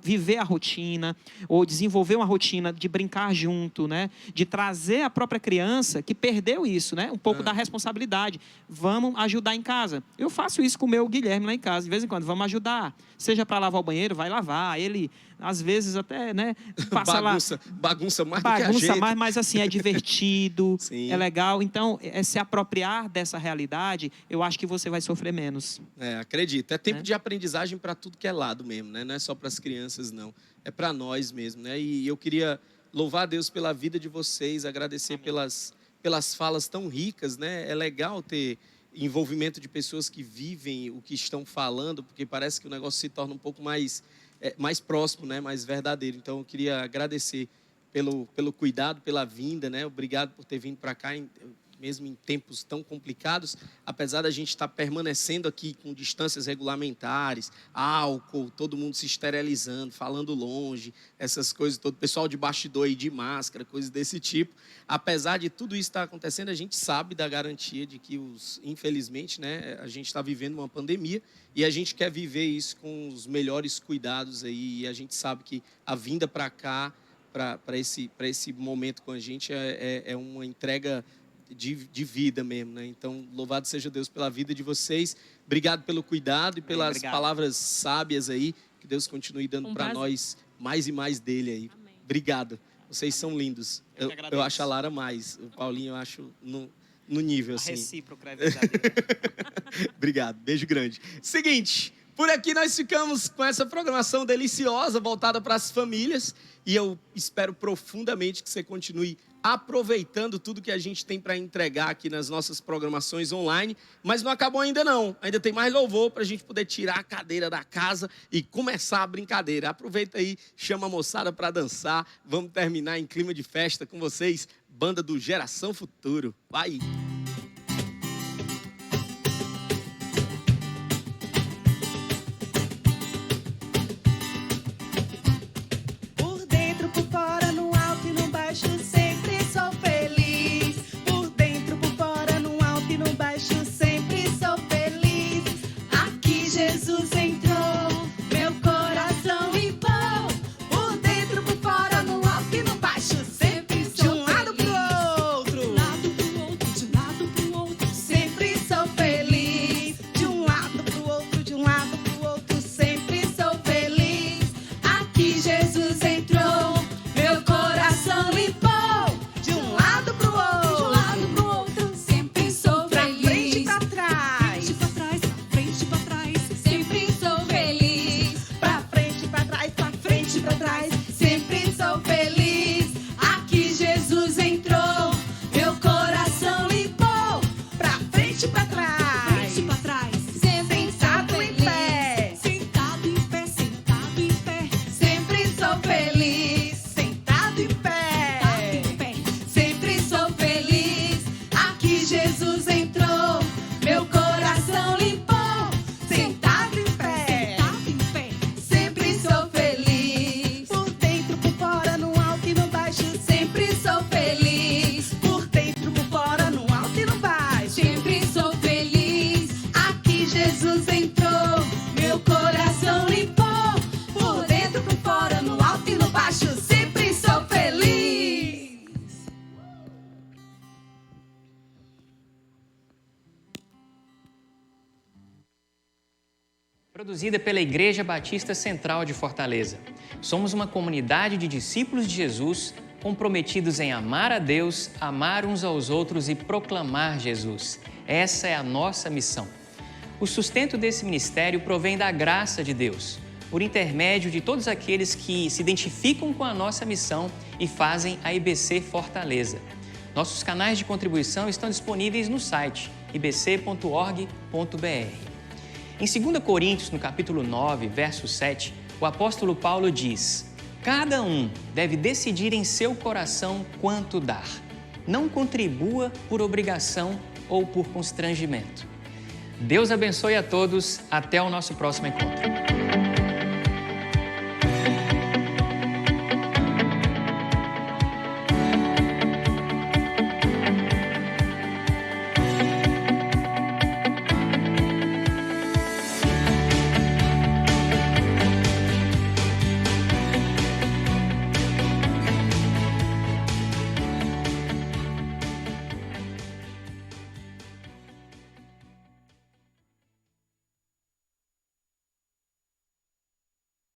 viver a rotina, ou desenvolver uma rotina de brincar junto, né, de trazer a própria criança que perdeu isso, né, um pouco da responsabilidade. Vamos ajudar em casa. Eu faço isso com o meu Guilherme lá em casa, de vez em quando, vamos ajudar. Seja para lavar o banheiro, vai lavar. Ele, às vezes, até, né, passa bagunça mais do que a gente. Bagunça mais, mas assim, é divertido, Sim. é legal. Então, se apropriar dessa realidade, eu acho que você vai sofrer menos. Acredito. É tempo de aprendizagem para tudo que é lado mesmo, né? Não é só para as crianças, não. É para nós mesmo, né? E eu queria louvar a Deus pela vida de vocês, agradecer pelas falas tão ricas, né? É legal ter envolvimento de pessoas que vivem o que estão falando, porque parece que o negócio se torna um pouco mais próximo, né? Mais verdadeiro. Então, eu queria agradecer pelo cuidado, pela vinda, né? Obrigado por ter vindo para cá, mesmo em tempos tão complicados, apesar da gente estar permanecendo aqui com distâncias regulamentares, álcool, todo mundo se esterilizando, falando longe, essas coisas, todo pessoal de bastidor aí de máscara, coisas desse tipo. Apesar de tudo isso estar acontecendo, a gente sabe da garantia de que, infelizmente, né, a gente está vivendo uma pandemia e a gente quer viver isso com os melhores cuidados aí. E a gente sabe que a vinda para cá, para esse momento com a gente, é uma entrega de vida mesmo, né? Então, louvado seja Deus pela vida de vocês. Obrigado pelo cuidado e pelas palavras sábias aí. Que Deus continue dando para nós mais e mais dele aí. Amém. Obrigado. Vocês são lindos. Eu acho a Lara mais. O Paulinho eu acho no nível, assim. Recíproco, é verdade. Obrigado. Beijo grande. Seguinte, por aqui nós ficamos com essa programação deliciosa voltada para as famílias. E eu espero profundamente que você continue aproveitando tudo que a gente tem para entregar aqui nas nossas programações online. Mas não acabou ainda não. Ainda tem mais louvor para a gente poder tirar a cadeira da casa e começar a brincadeira. Aproveita aí, chama a moçada para dançar. Vamos terminar em clima de festa com vocês. Banda do Geração Futuro. Vai! Por dentro, por fora, no alto e no baixo, sempre sou feliz. Por dentro, por fora, no alto e no baixo, sempre sou feliz. Aqui Jesus entrou, meu coração limpou. Por dentro, por fora, no alto e no baixo, sempre Produzida pela Igreja Batista Central de Fortaleza. Somos uma comunidade de discípulos de Jesus comprometidos em amar a Deus, amar uns aos outros e proclamar Jesus. Essa é a nossa missão. O sustento desse ministério provém da graça de Deus, por intermédio de todos aqueles que se identificam com a nossa missão e fazem a IBC Fortaleza. Nossos canais de contribuição estão disponíveis no site ibc.org.br. Em 2 Coríntios, no capítulo 9, verso 7, o apóstolo Paulo diz: cada um deve decidir em seu coração quanto dar. Não contribua por obrigação ou por constrangimento. Deus abençoe a todos. Até o nosso próximo encontro.